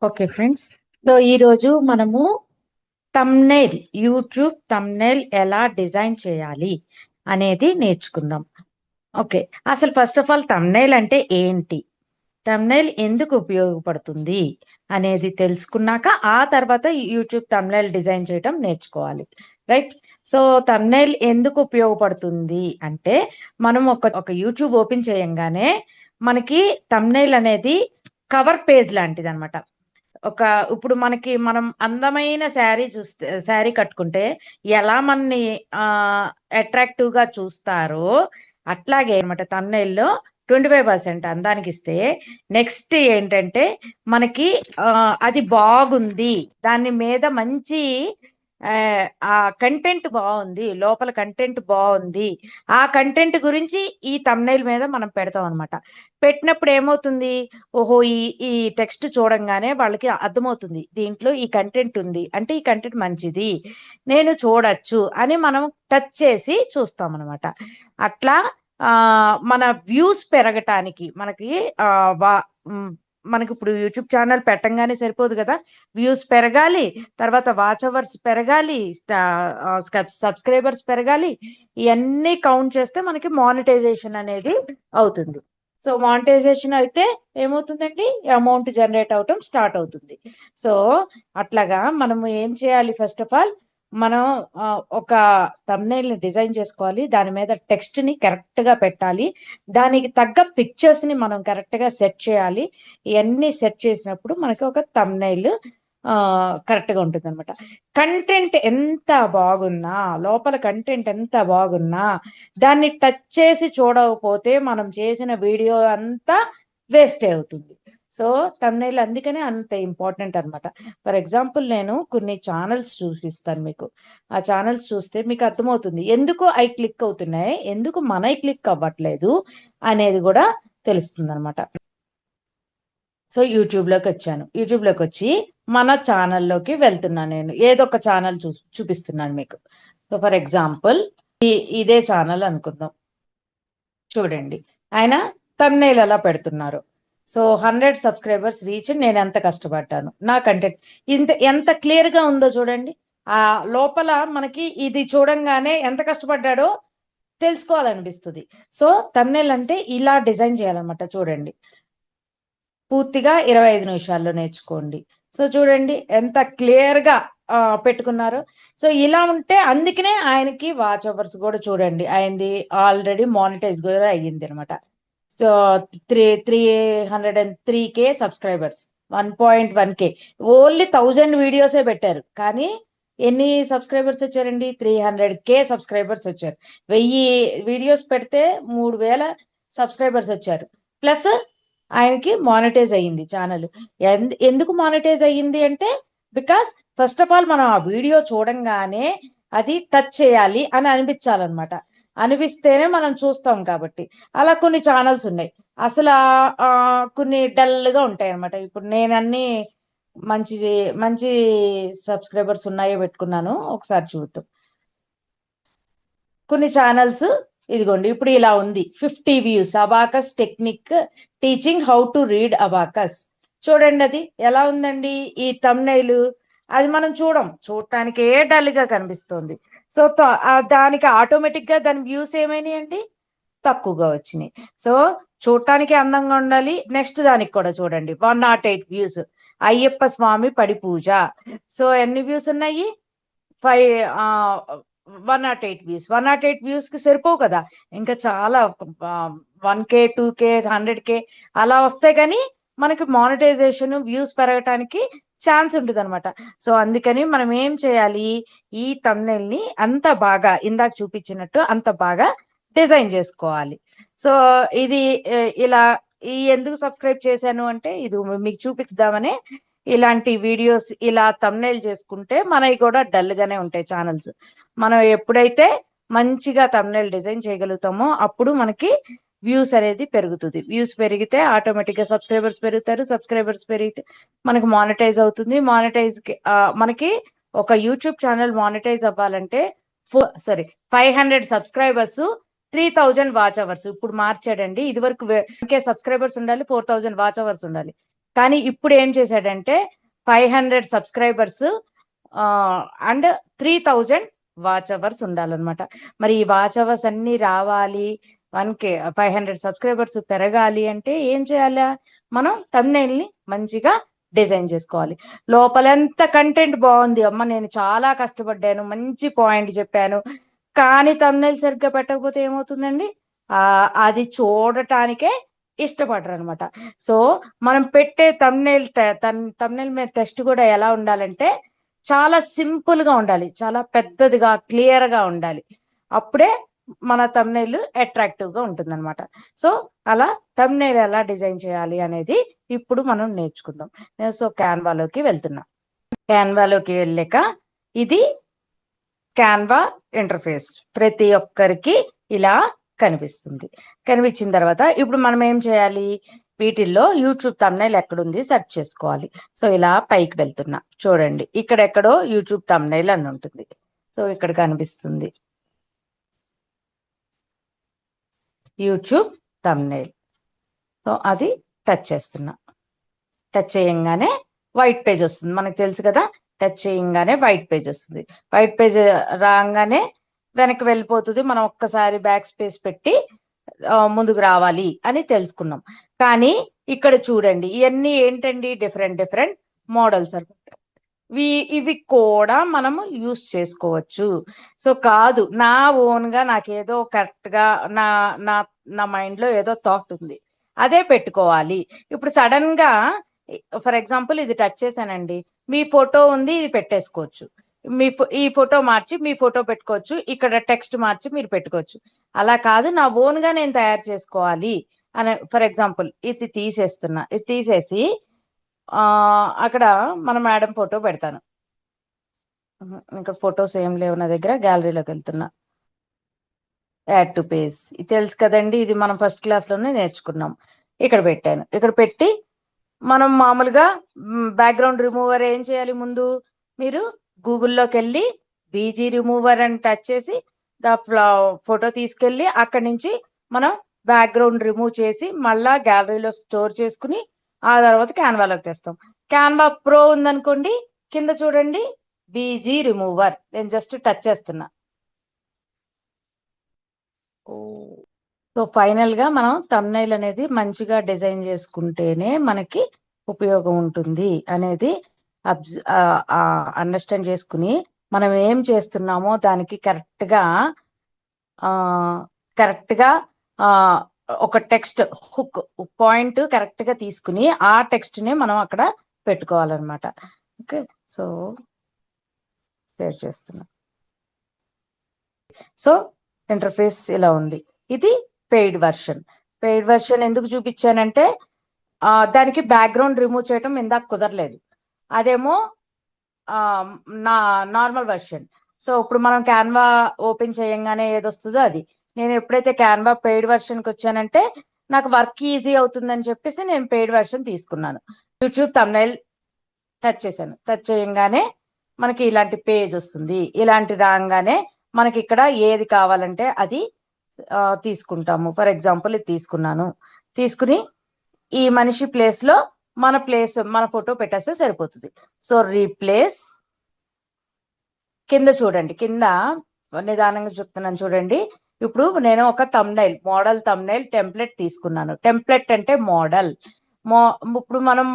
Okay friends, so ఈరోజు మనము thumbnail YouTube thumbnail ఎలా డిజైన్ చేయాలి అనేది నేర్చుకుందాం. ఓకే, అసలు ఫస్ట్ ఆఫ్ ఆల్ థంబ్నెయిల్ అంటే ఏంటి, థంబ్నెయిల్ ఎందుకు ఉపయోగపడుతుంది అనేది తెలుసుకున్నాక ఆ తర్వాత యూట్యూబ్ థంబ్నెయిల్ డిజైన్ చేయటం నేర్చుకోవాలి. రైట్. సో థంబ్నెయిల్ ఎందుకు ఉపయోగపడుతుంది అంటే, మనం ఒక యూట్యూబ్ ఓపెన్ చేయంగానే మనకి థంబ్నెయిల్ అనేది కవర్ పేజ్ లాంటిది అనమాట. ఇప్పుడు మనం అందమైన శారీ చూస్తే, శారీ కట్టుకుంటే ఎలా మనని అట్రాక్టివ్ గా చూస్తారో అట్లాగే అనమాట. తమ్నెయిల్లో 25% అందానికి ఇస్తే, నెక్స్ట్ ఏంటంటే మనకి అది బాగుంది, దాని మీద మంచి ఆ కంటెంట్ బాగుంది, లోపల కంటెంట్ బాగుంది, ఆ కంటెంట్ గురించి ఈ తమ్నెయిల్ మీద మనం పెడతాం అనమాట. పెట్టినప్పుడు ఏమవుతుంది, ఓహో ఈ టెక్స్ట్ చూడంగానే వాళ్ళకి అర్థమవుతుంది దీంట్లో ఈ కంటెంట్ ఉంది అంటే ఈ కంటెంట్ మంచిది, నేను చూడొచ్చు అని మనం టచ్ చేసి చూస్తాం అనమాట. అట్లా మన వ్యూస్ పెరగటానికి మనకి ఆ, వా- మ్, మనకి ఇప్పుడు యూట్యూబ్ ఛానల్ పెట్టంగానే సరిపోదు కదా, వ్యూస్ పెరగాలి, తర్వాత వాచ్ అవర్స్ పెరగాలి, సబ్స్క్రైబర్స్ పెరగాలి. ఇవన్నీ కౌంట్ చేస్తే మనకి మానిటైజేషన్ అనేది అవుతుంది. సో మానిటైజేషన్ అయితే ఏమవుతుందండి, అమౌంట్ జనరేట్ అవటం స్టార్ట్ అవుతుంది. సో అట్లాగా మనము ఏం చేయాలి, ఫస్ట్ ఆఫ్ ఆల్ మనం ఒక thumbnail ని డిజైన్ చేసుకోవాలి, దాని మీద టెక్స్ట్ ని కరెక్ట్ గా పెట్టాలి, దానికి తగ్గ పిక్చర్స్ ని మనం కరెక్ట్ గా సెట్ చేయాలి. ఇవన్నీ సెట్ చేసినప్పుడు మనకి ఒక thumbnail కరెక్ట్ గా ఉంటుంది అనమాట. కంటెంట్ ఎంత బాగున్నా, లోపల కంటెంట్ ఎంత బాగున్నా, దాన్ని టచ్ చేసి చూడకపోతే మనం చేసిన వీడియో అంతా వేస్ట్ అవుతుంది. సో thumbnail అందుకనే అంత ఇంపార్టెంట్ అన్నమాట. ఫర్ ఎగ్జాంపుల్ నేను కొన్ని ఛానల్స్ చూపిస్తాను మీకు. ఆ ఛానల్స్ చూస్తే మీకు అర్థమవుతుంది ఎందుకు ఐ క్లిక్ అవుతున్నాయి, ఎందుకు మన క్లిక్ అవ్వట్లేదు అనేది కూడా తెలుస్తుంది అనమాట. సో యూట్యూబ్లోకి వచ్చాను, యూట్యూబ్లోకి వచ్చి మన ఛానల్లోకి వెళ్తున్నాను. నేను ఏదో ఒక ఛానల్ చూపిస్తున్నాను మీకు. సో ఫర్ ఎగ్జాంపుల్ ఇదే ఛానల్ అనుకుందాం. చూడండి, ఆయన thumbnail ఎలా పెడుతున్నారు. సో 100 సబ్స్క్రైబర్స్ రీచ్, నేను ఎంత కష్టపడ్డాను, నా కంటెంట్ ఎంత క్లియర్ గా ఉందో చూడండి. ఆ లోపల మనకి ఇది చూడంగానే ఎంత కష్టపడ్డాడో తెలుసుకోవాలనిపిస్తుంది. సో thumbnail అంటే ఇలా డిజైన్ చేయాలన్నమాట. చూడండి, పూర్తిగా 25 నిమిషాల్లో నేర్చుకోండి. సో చూడండి ఎంత క్లియర్ గా పెట్టుకున్నారు. సో ఇలా ఉంటే అందుకనే ఆయనకి వాచ్ అవర్స్ కూడా చూడండి, ఆయనది ఆల్రెడీ మానిటైజ్ కూడా అయ్యింది అనమాట. So 303K subscribers, 1.1K, only 1000 వీడియోసే పెట్టారు కానీ ఎన్ని సబ్స్క్రైబర్స్ వచ్చారండి, 300K సబ్స్క్రైబర్స్ వచ్చారు. 1000 వీడియోస్ పెడితే 3000 సబ్స్క్రైబర్స్ వచ్చారు. ప్లస్ ఆయనకి మానిటైజ్ అయ్యింది ఛానల్. ఎందుకు మానిటైజ్ అయ్యింది అంటే, బికాస్ ఫస్ట్ ఆఫ్ ఆల్ మనం ఆ వీడియో చూడంగానే అది టచ్ చేయాలి అని అనిపించాలన్నమాట. అనిపిస్తేనే మనం చూస్తాం కాబట్టి. అలా కొన్ని ఛానల్స్ ఉన్నాయి, అసలు కొన్ని డల్ గా ఉంటాయి అనమాట. ఇప్పుడు నేను అన్ని మంచి మంచి సబ్స్క్రైబర్స్ ఉన్నాయో పెట్టుకున్నాను, ఒకసారి చూద్దాం. కొన్ని ఛానల్స్ ఇదిగోండి, ఇప్పుడు ఇలా ఉంది, 50 views, abacus technique teaching how to read abacus. చూడండి అది ఎలా ఉందండి, ఈ thumbnail అది మనం చూడటానికే డల్ గా కనిపిస్తుంది. సో దానికి ఆటోమేటిక్ గా దాని వ్యూస్ ఏమైనాయండి, తక్కువగా వచ్చినాయి. సో చూడటానికి అందంగా ఉండాలి, నెక్స్ట్ దానికి కూడా చూడండి, 108 వ్యూస్, అయ్యప్ప స్వామి పడి పూజ. సో ఎన్ని వ్యూస్ ఉన్నాయి, 108 వ్యూస్. 108 వ్యూస్ కి సరిపోవు కదా, ఇంకా చాలా 1K 2K 100K అలా వస్తాయి కానీ మనకి మానిటైజేషన్ వ్యూస్ పెరగటానికి ఛాన్స్ ఉంటుంది అనమాట. సో అందుకని మనం ఏం చేయాలి, ఈ thumbnail ని అంత బాగా ఇందాక చూపించినట్టు అంత బాగా డిజైన్ చేసుకోవాలి. సో ఇది ఇలా ఎందుకు సబ్స్క్రైబ్ చేశాను అంటే, ఇది మీకు చూపిద్దామనే ఇలాంటి వీడియోస్ ఇలా thumbnail చేసుకుంటే మనవి కూడా డల్ గానే ఉంటాయి ఛానల్స్. మనం ఎప్పుడైతే మంచిగా thumbnail డిజైన్ చేయగలుగుతామో అప్పుడు మనకి వ్యూస్ అనేది పెరుగుతుంది. వ్యూస్ పెరిగితే ఆటోమేటిక్ గా సబ్స్క్రైబర్స్ పెరుగుతారు, సబ్స్క్రైబర్స్ పెరిగితే మనకి మానిటైజ్ అవుతుంది. మనకి ఒక యూట్యూబ్ ఛానల్ మానిటైజ్ అవ్వాలంటే 500 సబ్స్క్రైబర్స్, 3000 వాచ్ అవర్స్. ఇప్పుడు మార్చాడండి, ఇది వరకు 1K సబ్స్క్రైబర్స్ ఉండాలి, 4000 వాచ్ అవర్స్ ఉండాలి. కానీ ఇప్పుడు ఏం చేశాడంటే 500 సబ్స్క్రైబర్స్ అండ్ 3000 వాచ్ అవర్స్ ఉండాలన్నమాట. మరి ఈ వాచ్ అవర్స్ అన్ని రావాలి, 1K 500 సబ్స్క్రైబర్స్ పెరగాలి అంటే ఏం చేయాలా? మనం thumbnail ని మంచిగా డిజైన్ చేసుకోవాలి. లోపలంతా కంటెంట్ బాగుంది, అమ్మ నేను చాలా కష్టపడ్డాను, మంచి పాయింట్ చెప్పాను, కానీ thumbnail సరిగ్గా పెట్టకపోతే ఏమవుతుందండి? అది చూడటానికే ఇష్టపడరు అనమాట. సో మనం పెట్టే thumbnail మీద టెస్ట్ కూడా ఎలా ఉండాలంటే చాలా సింపుల్ గా ఉండాలి, చాలా పెద్దదిగా క్లియర్ గా ఉండాలి. అప్పుడే మన thumbnail అట్రాక్టివ్ గా ఉంటుంది అనమాట. సో అలా thumbnail ఎలా డిజైన్ చేయాలి అనేది ఇప్పుడు మనం నేర్చుకుందాం. సో క్యాన్వాలోకి వెళ్తున్నా. క్యాన్వాలోకి వెళ్ళాక ఇది క్యాన్వా ఇంటర్ఫేస్ ప్రతి ఒక్కరికి ఇలా కనిపిస్తుంది. కనిపించిన తర్వాత ఇప్పుడు మనం ఏం చేయాలి? వీటిల్లో యూట్యూబ్ thumbnail ఎక్కడుంది సెర్చ్ చేసుకోవాలి. సో ఇలా పైకి వెళ్తున్నా, చూడండి ఇక్కడెక్కడో యూట్యూబ్ thumbnail అని ఉంటుంది. సో ఇక్కడ కనిపిస్తుంది యూట్యూబ్ thumbnail. సో అది టచ్ చేస్తున్నా. టచ్ చేయంగానే వైట్ పేజ్ వస్తుంది, మనకు తెలుసు కదా. టచ్ చేయంగానే వైట్ పేజ్ వస్తుంది. వైట్ పేజ్ రాగానే వెనక్కి వెళ్ళిపోతుంది. మనం ఒక్కసారి బ్యాక్ స్పేస్ పెట్టి ముందుకు రావాలి అని తెలుసుకున్నాం. కానీ ఇక్కడ చూడండి, ఇవన్నీ ఏంటండి? డిఫరెంట్ మోడల్స్ అనమాట. ఇవి కూడా మనము యూస్ చేసుకోవచ్చు. సో కాదు, నా ఓన్ గా నాకేదో కరెక్ట్ గా నా నా నా మైండ్ లో ఏదో థాట్ ఉంది, అదే పెట్టుకోవాలి. ఇప్పుడు సడన్ గా ఫర్ ఎగ్జాంపుల్ ఇది టచ్ చేశానండి, మీ ఫోటో ఉంది, ఇది పెట్టేసుకోవచ్చు. ఈ ఫోటో మార్చి మీ ఫోటో పెట్టుకోవచ్చు, ఇక్కడ టెక్స్ట్ మార్చి మీరు పెట్టుకోవచ్చు. అలా కాదు, నా ఓన్ గా నేను తయారు చేసుకోవాలి అని ఫర్ ఎగ్జాంపుల్ ఇది తీసేస్తున్నా. ఇది తీసేసి అక్కడ మన మేడం ఫోటో పెడతాను. ఇక్కడ ఫొటోస్ ఏం లేవు నా దగ్గర. గ్యాలరీలోకి వెళ్తున్నా, యాడ్ టు పేజ్. ఇది తెలుసు కదండి, ఇది మనం ఫస్ట్ క్లాస్ లోనే నేర్చుకున్నాం. ఇక్కడ పెట్టాను. ఇక్కడ పెట్టి మనం మామూలుగా బ్యాక్గ్రౌండ్ రిమూవర్ ఏం చేయాలి? ముందు మీరు గూగుల్లోకి వెళ్ళి బీజీ రిమూవర్ అని టచ్ చేసి ఫోటో తీసుకెళ్ళి అక్కడి నుంచి మనం బ్యాక్గ్రౌండ్ రిమూవ్ చేసి మళ్ళా గ్యాలరీలో స్టోర్ చేసుకుని ఆ తర్వాత క్యాన్వాలోకి తెస్తాం. క్యాన్వా ప్రో ఉందనుకోండి, కింద చూడండి బీజీ రిమూవర్, నేను జస్ట్ టచ్ చేస్తున్నా. సో ఫైనల్ గా మనం thumbnail అనేది మంచిగా డిజైన్ చేసుకుంటేనే మనకి ఉపయోగం ఉంటుంది అనేది అండర్స్టాండ్ చేసుకుని మనం ఏం చేస్తున్నామో దానికి కరెక్ట్ గా ఒక టెక్స్ట్ హుక్ పాయింట్ కరెక్ట్ గా తీసుకుని ఆ టెక్స్ట్ ని మనం అక్కడ పెట్టుకోవాలన్నమాట. ఓకే, సో షేర్ చేస్తున్నా. సో ఇంటర్ఫేస్ ఇలా ఉంది. ఇది పెయిడ్ వర్షన్. పెయిడ్ వర్షన్ ఎందుకు చూపించానంటే దానికి బ్యాక్గ్రౌండ్ రిమూవ్ చేయడం ఇందాక కుదరలేదు, అదేమో నా నార్మల్ వర్షన్. సో ఇప్పుడు మనం క్యాన్వా ఓపెన్ చేయంగానే ఏదొస్తుందో అది. నేను ఎప్పుడైతే క్యాన్వా పెయిడ్ వర్షన్కి వచ్చానంటే నాకు వర్క్ ఈజీ అవుతుందని చెప్పేసి నేను పెయిడ్ వర్షన్ తీసుకున్నాను. యూట్యూబ్ thumbnail టచ్ చేశాను. టచ్ చేయంగానే మనకి ఇలాంటి పేజ్ వస్తుంది. ఇలాంటి రాగానే మనకి ఇక్కడ ఏది కావాలంటే అది తీసుకుంటాము. ఫర్ ఎగ్జాంపుల్ ఇది తీసుకున్నాను. తీసుకుని ఈ మనిషి ప్లేస్ లో మన ఫోటో పెట్టేస్తే సరిపోతుంది. సో రీప్లేస్, కింద చూడండి, కింద నిదానంగా చెప్తున్నాను చూడండి. ఇప్పుడు నేను ఒక మోడల్ thumbnail టెంప్లెట్ తీసుకున్నాను. టెంప్లెట్ అంటే మోడల్. ఇప్పుడు మనం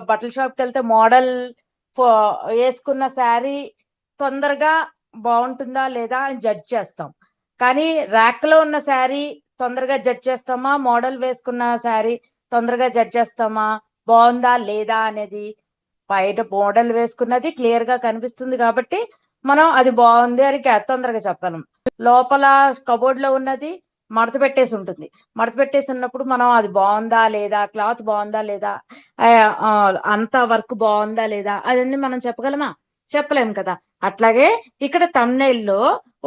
బట్టల షాప్కి వెళ్తే మోడల్ వేసుకున్న శారీ తొందరగా బాగుంటుందా లేదా అని జడ్జ్ చేస్తాం. కానీ ర్యాక్ లో ఉన్న శారీ తొందరగా జడ్జ్ చేస్తామా, మోడల్ వేసుకున్న శారీ తొందరగా జడ్జ్ చేస్తామా బాగుందా లేదా అనేది? బయట మోడల్ వేసుకున్నది క్లియర్ గా కనిపిస్తుంది కాబట్టి మనం అది బాగుంది అని తొందరగా చెప్పగలం. లోపల కబోర్డ్ లో ఉన్నది మడత పెట్టేసి ఉంటుంది. మడత పెట్టేసి ఉన్నప్పుడు మనం అది బాగుందా లేదా, క్లాత్ బాగుందా లేదా, అంత వర్క్ బాగుందా లేదా అదన్నీ మనం చెప్పగలమా? చెప్పలేము కదా. అట్లాగే ఇక్కడ thumbnail లో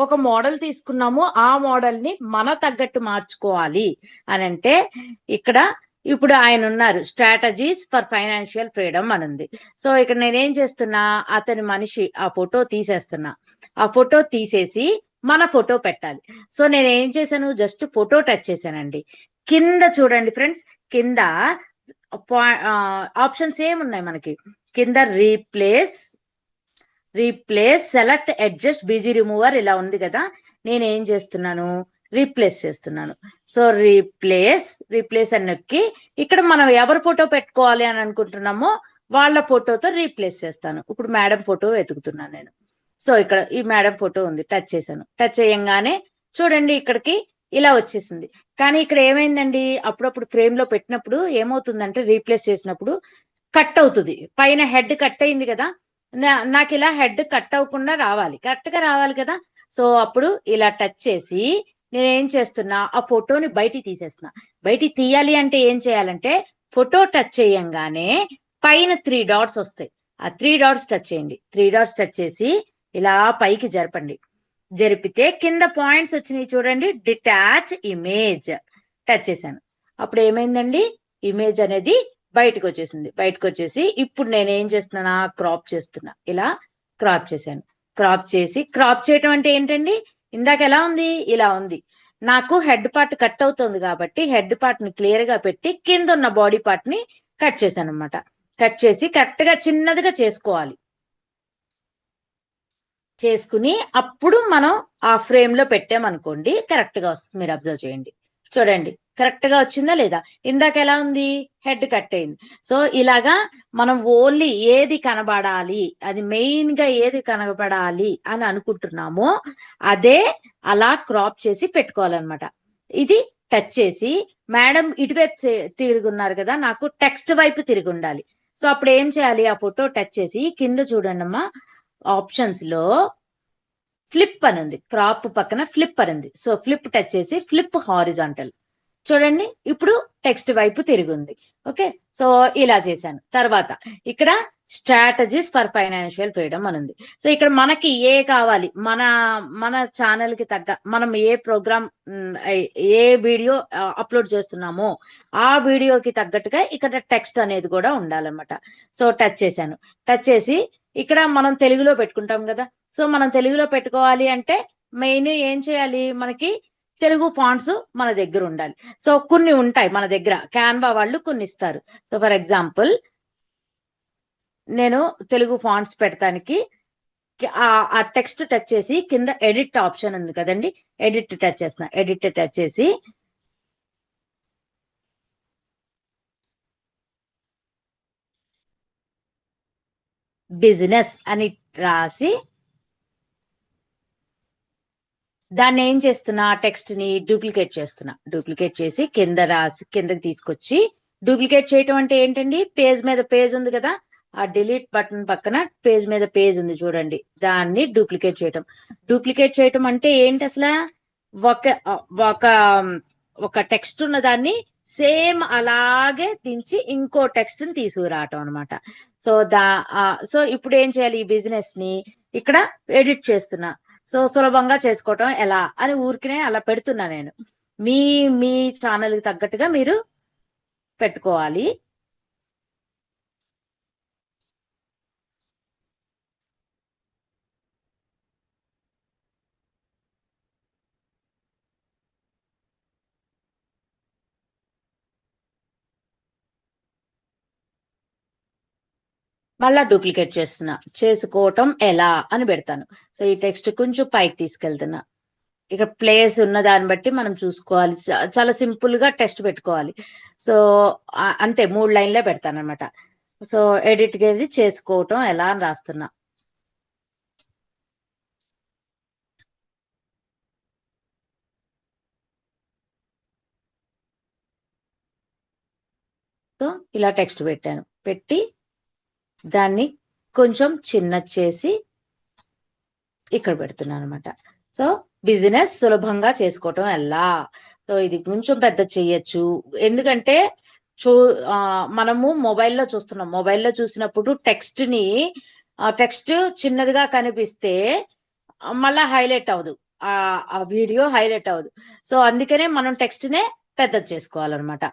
ఒక మోడల్ తీసుకున్నాము, ఆ మోడల్ ని మన తగ్గట్టు మార్చుకోవాలి అని అంటే ఇక్కడ ఇప్పుడు ఆయన ఉన్నారు, స్ట్రాటజీస్ ఫర్ ఫైనాన్షియల్ ఫ్రీడమ్ అని ఉంది. సో ఇక్కడ నేనేం చేస్తున్నా, అతని మనిషి ఆ ఫోటో తీసేస్తున్నా. ఆ ఫోటో తీసేసి మన ఫోటో పెట్టాలి. సో నేను ఏం చేశాను, జస్ట్ ఫోటో టచ్ చేశానండి. కింద చూడండి ఫ్రెండ్స్, కింద ఆప్షన్స్ ఏమున్నాయి మనకి కింద replace select adjust busy remover ఇలా ఉంది కదా. నేను ఏం చేస్తున్నాను, రీప్లేస్ చేస్తున్నాను. సో రీప్లేస్ అని నొక్కి ఇక్కడ మనం ఎవరి ఫోటో పెట్టుకోవాలి అని అనుకుంటున్నామో వాళ్ళ ఫోటోతో రీప్లేస్ చేస్తాను. ఇప్పుడు మేడం ఫోటో వెతుకుతున్నాను నేను. సో ఇక్కడ ఈ మేడం ఫోటో ఉంది, టచ్ చేశాను. టచ్ చేయంగానే చూడండి ఇక్కడికి ఇలా వచ్చేసింది. కానీ ఇక్కడ ఏమైందండి, అప్పుడప్పుడు ఫ్రేమ్ లో పెట్టినప్పుడు ఏమవుతుందంటే రీప్లేస్ చేసినప్పుడు కట్ అవుతుంది. పైన హెడ్ కట్ అయింది కదా, నాకు ఇలా హెడ్ కట్ అవ్వకుండా రావాలి, కరెక్ట్ గా రావాలి కదా. సో అప్పుడు ఇలా టచ్ చేసి నేను ఏం చేస్తున్నా, ఆ ఫోటోని బయటికి తీసేస్తున్నా. బయటికి తీయాలి అంటే ఏం చేయాలంటే ఫోటో టచ్ చేయంగానే పైన 3 డాట్స్ వస్తాయి. ఆ 3 డాట్స్ టచ్ చేయండి. 3 డాట్స్ టచ్ చేసి ఇలా పైకి జరపండి. జరిపితే కింద పాయింట్స్ వచ్చినాయి చూడండి, డిటాచ్ ఇమేజ్ టచ్ చేశాను. అప్పుడు ఏమైందండి, ఇమేజ్ అనేది బయటకు వచ్చేసింది. బయటకు వచ్చేసి ఇప్పుడు నేను ఏం చేస్తున్నా, క్రాప్ చేస్తున్నా. ఇలా క్రాప్ చేశాను. క్రాప్ చేయటం అంటే ఏంటండి, ఇందాక ఎలా ఉంది, ఇలా ఉంది. నాకు హెడ్ పార్ట్ కట్ అవుతుంది కాబట్టి హెడ్ పార్ట్ ని క్లియర్ గా పెట్టి కింద ఉన్న బాడీ పార్ట్ ని కట్ చేశాను అనమాట. కట్ చేసి కరెక్ట్ గా చిన్నదిగా చేసుకోవాలి. చేసుకుని అప్పుడు మనం ఆ ఫ్రేమ్ లో పెట్టామనుకోండి కరెక్ట్ గా వస్తుంది. మీరు అబ్జర్వ్ చేయండి, చూడండి కరెక్ట్ గా వచ్చిందా లేదా. ఇందాక ఎలా ఉంది, హెడ్ కట్ అయింది. సో ఇలాగా మనం ఓన్లీ ఏది కనబడాలి, అది మెయిన్ గా ఏది కనబడాలి అని అనుకుంటున్నామో అదే అలా క్రాప్ చేసి పెట్టుకోవాలన్నమాట. ఇది టచ్ చేసి మేడం ఇటువైపు తిరుగున్నారు కదా, నాకు టెక్స్ట్ వైపు తిరిగి ఉండాలి. సో అప్పుడు ఏం చేయాలి, ఆ ఫోటో టచ్ చేసి కింద చూడండి అమ్మా, ఆప్షన్స్ లో ఫ్లిప్ అని ఉంది, క్రాప్ పక్కన ఫ్లిప్ అని ఉంది. సో ఫ్లిప్ టచ్ చేసి ఫ్లిప్ హారిజాంటల్, చూడండి ఇప్పుడు టెక్స్ట్ వైపు తిరిగింది. ఓకే, సో ఇలా చేశాను. తర్వాత ఇక్కడ స్ట్రాటజీస్ ఫర్ ఫైనాన్షియల్ ఫ్రీడమ్ అని ఉంది. సో ఇక్కడ మనకి ఏ కావాలి, మన మన ఛానల్ కి తగ్గ మనం ఏ ప్రోగ్రామ్ ఏ వీడియో అప్లోడ్ చేస్తున్నామో ఆ వీడియోకి తగ్గట్టుగా ఇక్కడ టెక్స్ట్ అనేది కూడా ఉండాలన్నమాట. సో టచ్ చేశాను. టచ్ చేసి ఇక్కడ మనం తెలుగులో పెట్టుకుంటాం కదా. సో మనం తెలుగులో పెట్టుకోవాలి అంటే మెయిన్ ఏం చేయాలి, మనకి తెలుగు ఫాంట్స్ మన దగ్గర ఉండాలి. సో కొన్ని ఉంటాయి మన దగ్గర, క్యాన్వా వాళ్ళు కొన్ని ఇస్తారు. సో ఫర్ ఎగ్జాంపుల్ నేను తెలుగు ఫాంట్స్ పెడతానికి ఆ టెక్స్ట్ టచ్ చేసి కింద ఎడిట్ ఆప్షన్ ఉంది కదండి, ఎడిట్ టచ్ చేస్తున్నా. ఎడిట్ టచ్ చేసి బిజినెస్ అని రాసి దాన్ని ఏం చేస్తున్నా, టెక్స్ట్ ని డూప్లికేట్ చేస్తున్నా. డూప్లికేట్ చేసి కింద రాసి కిందకి తీసుకొచ్చి, డూప్లికేట్ చేయటం అంటే ఏంటండి, పేజ్ మీద పేజ్ ఉంది కదా, ఆ డిలీట్ బటన్ పక్కన పేజ్ మీద పేజ్ ఉంది చూడండి, దాన్ని డూప్లికేట్ చేయటం. డూప్లికేట్ చేయటం అంటే ఏంటి అసలు, ఒక ఒక ఒక టెక్స్ట్ ఉన్న దాన్ని సేమ్ అలాగే దించి ఇంకో టెక్స్ట్ ని తీసుకురావటం అనమాట. సో సో ఇప్పుడు ఏం చేయాలి, ఈ బిజినెస్ ని ఇక్కడ ఎడిట్ చేస్తున్నా. సో సులభంగా చేసుకోవటం ఎలా అని ఊరికినే అలా పెడుతున్నా నేను. మీ మీ ఛానల్ కి తగ్గట్టుగా మీరు పెట్టుకోవాలి. మళ్ళా డూప్లికేట్ చేస్తున్నా. చేసుకోవటం ఎలా అని పెడతాను. సో ఈ టెక్స్ట్ కొంచెం పైకి తీసుకెళ్తున్నా. ఇక్కడ ప్లేస్ ఉన్న దాన్ని బట్టి మనం చూసుకోవాలి. చాలా సింపుల్ గా టెక్స్ట్ పెట్టుకోవాలి. సో అంతే 3 లైన్లే పెడతాను అనమాట. సో ఎడిట్ గేది చేసుకోవటం ఎలా అని రాస్తున్నా. సో ఇలా టెక్స్ట్ పెట్టాను. పెట్టి దాన్ని కొంచెం చిన్న చేసి ఇక్కడ పెడుతున్నాను అనమాట. సో బిజినెస్ సులభంగా చేసుకోవటం ఎలా. సో ఇది కొంచెం పెద్ద చెయ్యొచ్చు, ఎందుకంటే మనము మొబైల్లో చూస్తున్నాం. మొబైల్లో చూసినప్పుడు టెక్స్ట్ చిన్నదిగా కనిపిస్తే మళ్ళా హైలైట్ అవ్వదు, ఆ వీడియో హైలైట్ అవ్వదు. సో అందుకనే మనం టెక్స్ట్ నే పెద్దది చేసుకోవాలన్నమాట.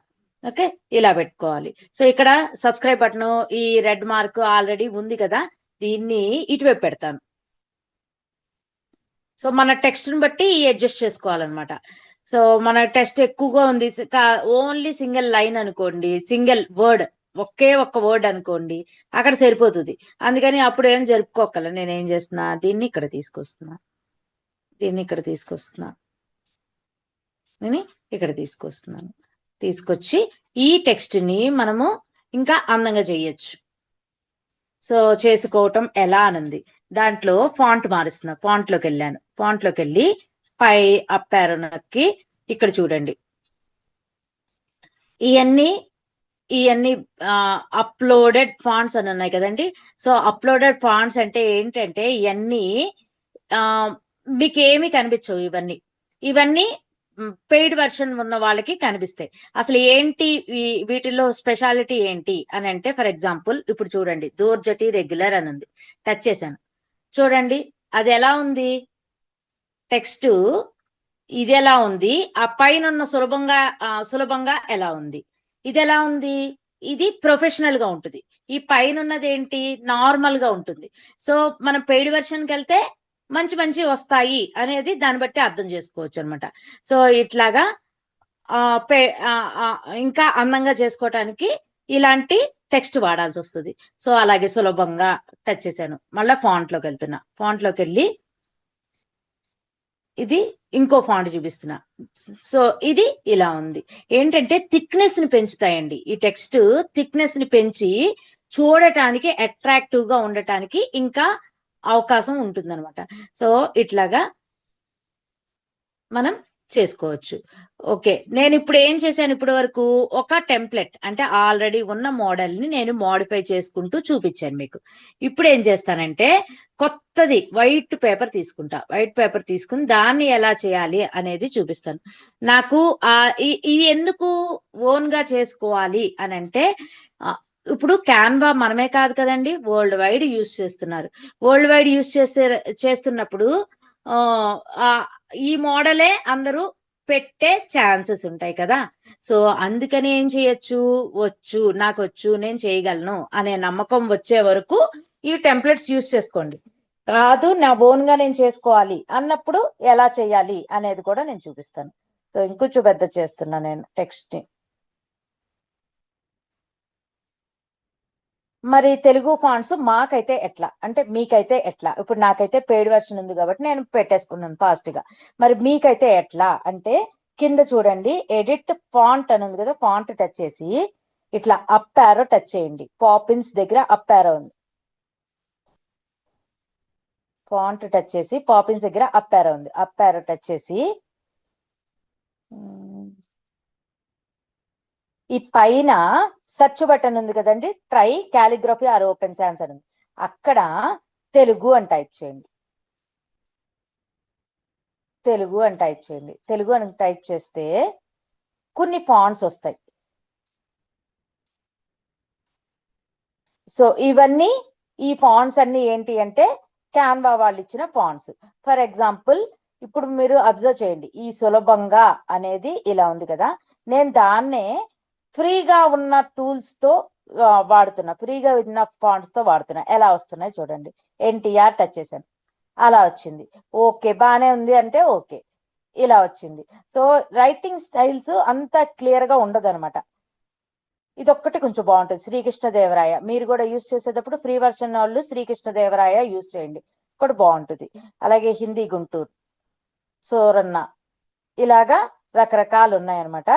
ఓకే, ఇలా పెట్టుకోవాలి. సో ఇక్కడ సబ్స్క్రైబ్ బటన్, ఈ రెడ్ మార్క్ ఆల్రెడీ ఉంది కదా, దీన్ని ఇటువైపు పెడతాను. సో మన టెక్స్ట్ ని బట్టి అడ్జస్ట్ చేసుకోవాలన్నమాట. సో మన టెస్ట్ ఎక్కువగా ఉంది, ఓన్లీ సింగిల్ లైన్ అనుకోండి, సింగిల్ వర్డ్, ఒకే ఒక్క వర్డ్ అనుకోండి, అక్కడ సరిపోతుంది. అందుకని అప్పుడు ఏం జరుపుకోగల, నేను ఏం చేస్తున్నా, దీన్ని ఇక్కడ తీసుకొస్తున్నా, దీన్ని ఇక్కడ తీసుకొస్తున్నా, నేను ఇక్కడ తీసుకొస్తున్నాను. తీసుకొచ్చి ఈ టెక్స్ట్ ని మనము ఇంకా అందంగా చేయొచ్చు. సో చేసుకోవటం ఎలా అనుంది, దాంట్లో ఫాంట్ మారుస్తున్నా, ఫాంట్ లోకి వెళ్ళాను, ఫాంట్ లోకి వెళ్ళి పై అప్ యారో నొక్కి ఇక్కడ చూడండి, ఇవన్నీ ఇవన్నీ అప్లోడెడ్ ఫాంట్స్ అని ఉన్నాయి కదండి. సో అప్లోడెడ్ ఫాంట్స్ అంటే ఏంటంటే ఇవన్నీ మీకు ఏమి కనిపించవు, ఇవన్నీ పెయిడ్ వర్షన్ ఉన్న వాళ్ళకి కనిపిస్తాయి. అసలు ఏంటి వీటిలో స్పెషాలిటీ ఏంటి అని అంటే, ఫర్ ఎగ్జాంపుల్ ఇప్పుడు చూడండి, దూర్జటి రెగ్యులర్ అని ఉంది, టచ్ చేశాను, చూడండి అది ఎలా ఉంది టెక్స్ట్, ఇది ఎలా ఉంది, ఆ పైన ఉన్న సులభంగా ఎలా ఉంది, ఇది ఎలా ఉంది, ఇది ప్రొఫెషనల్ గా ఉంటుంది, ఈ పైన ఉన్నది ఏంటి నార్మల్ గా ఉంటుంది. సో మనం పెయిడ్ వెర్షన్కి వెళ్తే మంచి మంచి వస్తాయి అనేది దాన్ని బట్టి అర్థం చేసుకోవచ్చు అనమాట. సో ఇట్లాగా ఇంకా అందంగా చేసుకోవటానికి ఇలాంటి టెక్స్ట్ వాడాల్సి వస్తుంది. సో అలాగే సులభంగా టచ్ చేశాను, మళ్ళీ ఫాంట్ లోకి వెళ్తున్నా, ఫాంట్ లోకి వెళ్ళి ఇది ఇంకో ఫాంట్ చూపిస్తున్నా. సో ఇది ఇలా ఉంది. ఏంటంటే థిక్నెస్ ని పెంచుతాయండి, ఈ టెక్స్ట్ థిక్నెస్ ని పెంచి చూడటానికి అట్రాక్టివ్ గా ఉండటానికి ఇంకా అవకాశం ఉంటుందన్నమాట. సో ఇట్లాగా మనం చేసుకోవచ్చు. ఓకే, నేను ఇప్పుడు ఏం చేశాను, ఇప్పటి వరకు ఒక టెంప్లెట్ అంటే ఆల్రెడీ ఉన్న మోడల్ ని నేను మోడిఫై చేసుకుంటూ చూపించాను మీకు. ఇప్పుడు ఏం చేస్తానంటే కొత్తది వైట్ పేపర్ తీసుకుంటా, వైట్ పేపర్ తీసుకుని దాన్ని ఎలా చేయాలి అనేది చూపిస్తాను. నాకు ఇది ఎందుకు ఓన్ గా చేసుకోవాలి అని అంటే, ఇప్పుడు క్యాన్వా మనమే కాదు కదండి, వరల్డ్ వైడ్ యూజ్ చేస్తున్నారు. వరల్డ్ వైడ్ యూజ్ చేస్తున్నప్పుడు ఈ మోడలే అందరూ పెట్టే ఛాన్సెస్ ఉంటాయి కదా. సో అందుకని ఏం చేయొచ్చు, నాకు వచ్చు, నేను చేయగలను అనే నమ్మకం వచ్చే వరకు ఈ టెంప్లెట్స్ యూజ్ చేసుకోండి. కాదు నా ఓన్ గా నేను చేసుకోవాలి అన్నప్పుడు ఎలా చేయాలి అనేది కూడా నేను చూపిస్తాను. సో ఇంకొంచెం పెద్ద చేస్తున్నా నేను టెక్స్ట్ ని. మరి తెలుగు ఫాంట్స్ మాకైతే ఎట్లా అంటే, మీకైతే ఎట్లా, ఇప్పుడు నాకైతే పెయిడ్ వెర్షన్ ఉంది కాబట్టి నేను పెట్టేసుకున్నాను ఫాస్ట్ గా. మరి మీకైతే ఎట్లా అంటే, కింద చూడండి ఎడిట్ ఫాంట్ అని ఉంది కదా, ఫాంట్ టచ్ చేసి ఇట్లా అప్ యారో టచ్ చేయండి, పాపిన్స్ దగ్గర అప్ యారో ఉంది, ఫాంట్ టచ్ చేసి పాపిన్స్ దగ్గర అప్ యారో ఉంది, అప్ యారో టచ్ చేసి ఈ పైన సెర్చ్ బటన్ ఉంది కదండి, try calligraphy or Open Sans అని ఉంది, అక్కడ తెలుగు అని టైప్ చేయండి, తెలుగు అని టైప్ చేయండి. తెలుగు అని టైప్ చేస్తే కొన్ని ఫాంట్స్ వస్తాయి. సో ఇవన్నీ ఈ ఫాంట్స్ అన్ని ఏంటి అంటే క్యాన్వా వాళ్ళు ఇచ్చిన ఫాంట్స్. ఫర్ ఎగ్జాంపుల్ ఇప్పుడు మీరు అబ్జర్వ్ చేయండి, ఈ సులభంగా అనేది ఇలా ఉంది కదా, నేను దాన్నే ఫ్రీగా ఉన్న టూల్స్ తో వాడుతున్నా, ఫ్రీగా ఉన్న ఫాంట్స్ తో వాడుతున్నా. ఎలా వస్తున్నాయి చూడండి, ఎన్టీఆర్ టచ్ చేశాను, అలా వచ్చింది. ఓకే బానే ఉంది అంటే ఓకే, ఇలా వచ్చింది. సో రైటింగ్ స్టైల్స్ అంత క్లియర్ గా ఉండదు అనమాట. ఇదొక్కటి కొంచెం బాగుంటుంది, శ్రీకృష్ణదేవరాయ మీరు కూడా యూజ్ చేసేటప్పుడు ఫ్రీ వర్షన్ వాళ్ళు శ్రీకృష్ణదేవరాయ యూజ్ చేయండి, కూడా బాగుంటుంది. అలాగే హిందీ గుంటూరు, సోరన్న, ఇలాగా రకరకాలు ఉన్నాయన్నమాట.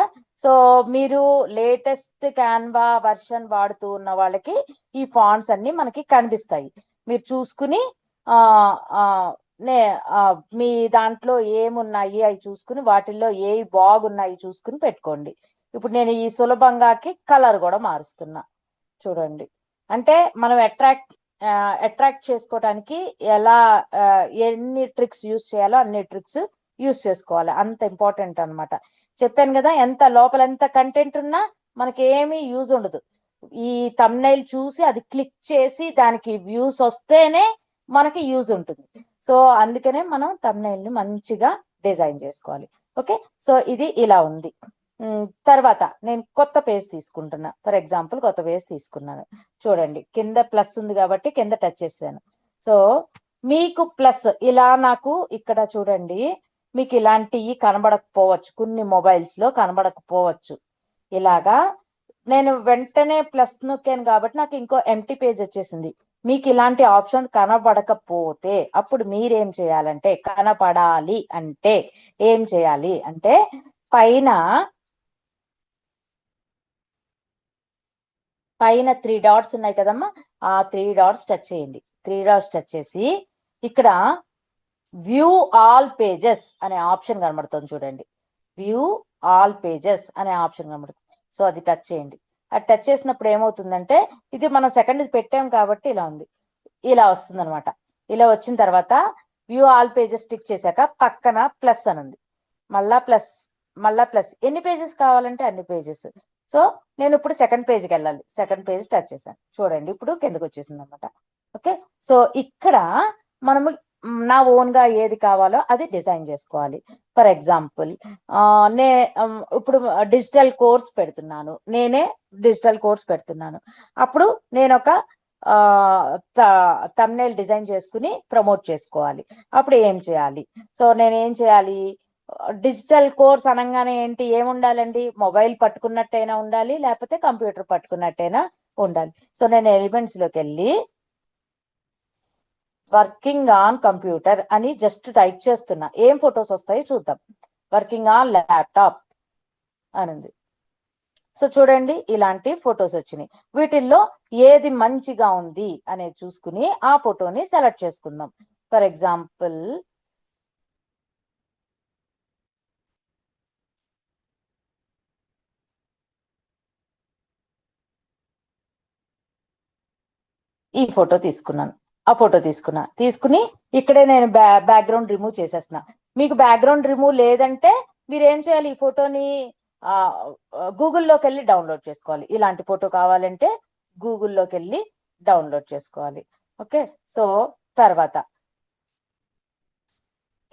సో మీరు లేటెస్ట్ క్యాన్వా వర్షన్ వాడుతూ ఉన్న వాళ్ళకి ఈ ఫాంట్స్ అన్ని మనకి కనిపిస్తాయి. మీరు చూసుకుని మీ దాంట్లో ఏమున్నాయి అవి చూసుకుని వాటిల్లో ఏ బాగున్నాయి చూసుకుని పెట్టుకోండి. ఇప్పుడు నేను ఈ సులభంగాకి కలర్ కూడా మారుస్తున్నా చూడండి. అంటే మనం అట్రాక్ట్ చేసుకోవడానికి ఎలా ఎన్ని ట్రిక్స్ యూజ్ చేయాలో అన్ని ట్రిక్స్ యూజ్ చేసుకోవాలి, అంత ఇంపార్టెంట్ అనమాట. చెప్పాను కదా, ఎంత లోపల ఎంత కంటెంట్ ఉన్నా మనకి ఏమీ యూజ్ ఉండదు. ఈ థంబ్నెయిల్ చూసి అది క్లిక్ చేసి దానికి వ్యూస్ వస్తేనే మనకి యూజ్ ఉంటుంది. సో అందుకనే మనం థంబ్నెయిల్ ని మంచిగా డిజైన్ చేసుకోవాలి. ఓకే, సో ఇది ఇలా ఉంది. తర్వాత నేను కొత్త పేజ్ తీసుకుంటున్నా, ఫర్ ఎగ్జాంపుల్ కొత్త పేజ్ తీసుకున్నాను చూడండి, కింద ప్లస్ ఉంది కాబట్టి కింద టచ్ చేశాను. సో మీకు ప్లస్ ఇలా నాకు ఇక్కడ చూడండి మీకు ఇలాంటివి కనబడకపోవచ్చు, కొన్ని మొబైల్స్ లో కనబడకపోవచ్చు. ఇలాగా నేను వెంటనే ప్లస్ నొక్కాను కాబట్టి నాకు ఇంకో ఎంటీ పేజ్ వచ్చేసింది. మీకు ఇలాంటి ఆప్షన్ కనబడకపోతే అప్పుడు మీరేం చేయాలంటే, కనపడాలి అంటే ఏం చేయాలి అంటే, పైన 3 డాట్స్ ఉన్నాయి కదమ్మా, ఆ 3 డాట్స్ టచ్ చేయండి. 3 డాట్స్ టచ్ చేసి ఇక్కడ వ్యూ ఆల్ పేజెస్ అనే ఆప్షన్ కనబడుతుంది చూడండి. వ్యూ ఆల్ పేజెస్ అనే ఆప్షన్ కనబడుతుంది. సో అది టచ్ చేయండి. అది టచ్ చేసినప్పుడు ఏమవుతుందంటే, ఇది మనం సెకండ్ పెట్టాం కాబట్టి ఇలా ఉంది, ఇలా వస్తుంది అనమాట. ఇలా వచ్చిన తర్వాత వ్యూ ఆల్ పేజెస్ టిక్ చేశాక పక్కన ప్లస్ అని ఉంది, మళ్ళా ప్లస్, మళ్ళా ప్లస్. ఎన్ని పేజెస్ కావాలంటే అన్ని పేజెస్. సో నేను ఇప్పుడు సెకండ్ పేజ్కి వెళ్ళాలి. సెకండ్ పేజ్ టచ్ చేశాను చూడండి, ఇప్పుడు కిందకి వచ్చేసింది అనమాట. ఓకే, సో ఇక్కడ మనము నా ఓన్ గా ఏది కావాలో అది డిజైన్ చేసుకోవాలి. ఫర్ ఎగ్జాంపుల్ నే ఇప్పుడు డిజిటల్ కోర్స్ పెడుతున్నాను, నేనే డిజిటల్ కోర్స్ పెడుతున్నాను. అప్పుడు నేను ఒక థంబ్నెయిల్ డిజైన్ చేసుకుని ప్రమోట్ చేసుకోవాలి. అప్పుడు ఏం చేయాలి? సో నేను ఏం చేయాలి? డిజిటల్ కోర్స్ అనగానే ఏంటి, ఏముండాలండి? మొబైల్ పట్టుకున్నట్టయినా ఉండాలి, లేకపోతే కంప్యూటర్ పట్టుకున్నట్టయినా ఉండాలి. సో నేను ఎలిమెంట్స్ లోకి వెళ్ళి వర్కింగ్ ఆన్ కంప్యూటర్ అని జస్ట్ టైప్ చేస్తున్నా. ఏం ఫొటోస్ వస్తాయో చూద్దాం. వర్కింగ్ ఆన్ ల్యాప్టాప్ అని. సో చూడండి, ఇలాంటి ఫొటోస్ వచ్చినాయి. వీటిల్లో ఏది మంచిగా ఉంది అనేది చూసుకుని ఆ ఫోటోని సెలెక్ట్ చేసుకుందాం. ఫర్ ఎగ్జాంపుల్ ఈ ఫోటో తీసుకున్నాను. ఆ ఫోటో తీసుకుని ఇక్కడే నేను బ్యాక్గ్రౌండ్ రిమూవ్ చేసేస్తున్నా. మీకు బ్యాక్గ్రౌండ్ రిమూవ్ లేదంటే మీరు ఏం చేయాలి? ఈ ఫోటోని గూగుల్లోకి వెళ్ళి డౌన్లోడ్ చేసుకోవాలి. ఇలాంటి ఫోటో కావాలంటే గూగుల్లోకి వెళ్ళి డౌన్లోడ్ చేసుకోవాలి. ఓకే, సో తర్వాత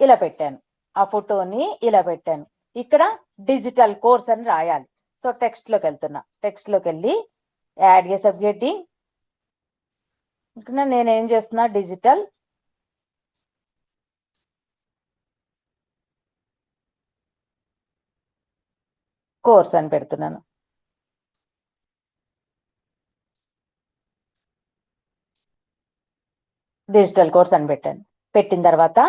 ఇలా పెట్టాను, ఆ ఫోటోని ఇలా పెట్టాను. ఇక్కడ డిజిటల్ కోర్స్ అని రాయాలి. సో టెక్స్ట్ లోకి వెళ్తున్నా. టెక్స్ట్ లోకి వెళ్ళి యాడ్ ఏ సబ్జెక్టింగ్. ఇక్కడ నేను ఏం చేస్తున్నా, డిజిటల్ కోర్స్ అని పెడుతున్నాను. డిజిటల్ కోర్స్ అని పెట్టాను. పెట్టిన తర్వాత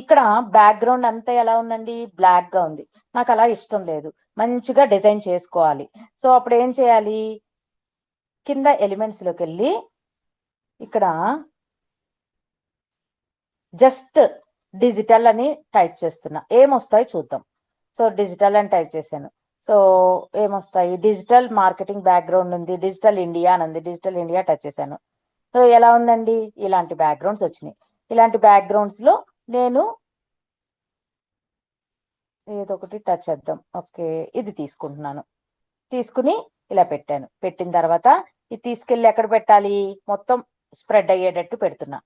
ఇక్కడ బ్యాక్గ్రౌండ్ అంతా ఎలా ఉందండి? బ్లాక్ గా ఉంది. నాకు అలా ఇష్టం లేదు, మంచిగా డిజైన్ చేసుకోవాలి. సో అప్పుడు ఏం చేయాలి? కింద ఎలిమెంట్స్ లోకి వెళ్ళి ఇక్కడ జస్ట్ డిజిటల్ అని టైప్ చేస్తున్నా. ఏమొస్తాయి చూద్దాం. సో డిజిటల్ అని టైప్ చేశాను. సో ఏమొస్తాయి? డిజిటల్ మార్కెటింగ్ బ్యాక్గ్రౌండ్ ఉంది, డిజిటల్ ఇండియా అని ఉంది. డిజిటల్ ఇండియా టచ్ చేశాను. సో ఎలా ఉందండి? ఇలాంటి బ్యాక్గ్రౌండ్స్ వచ్చినాయి. ఇలాంటి బ్యాక్గ్రౌండ్స్ లో నేను ఏదో ఒకటి టచ్ చేద్దాం. ఓకే, ఇది తీసుకుంటున్నాను. తీసుకుని ఇలా పెట్టాను. పెట్టిన తర్వాత ఇది తీసుకెళ్ళి ఎక్కడ పెట్టాలి? మొత్తం స్ప్రెడ్ అయ్యేటట్టు పెడుతున్నా.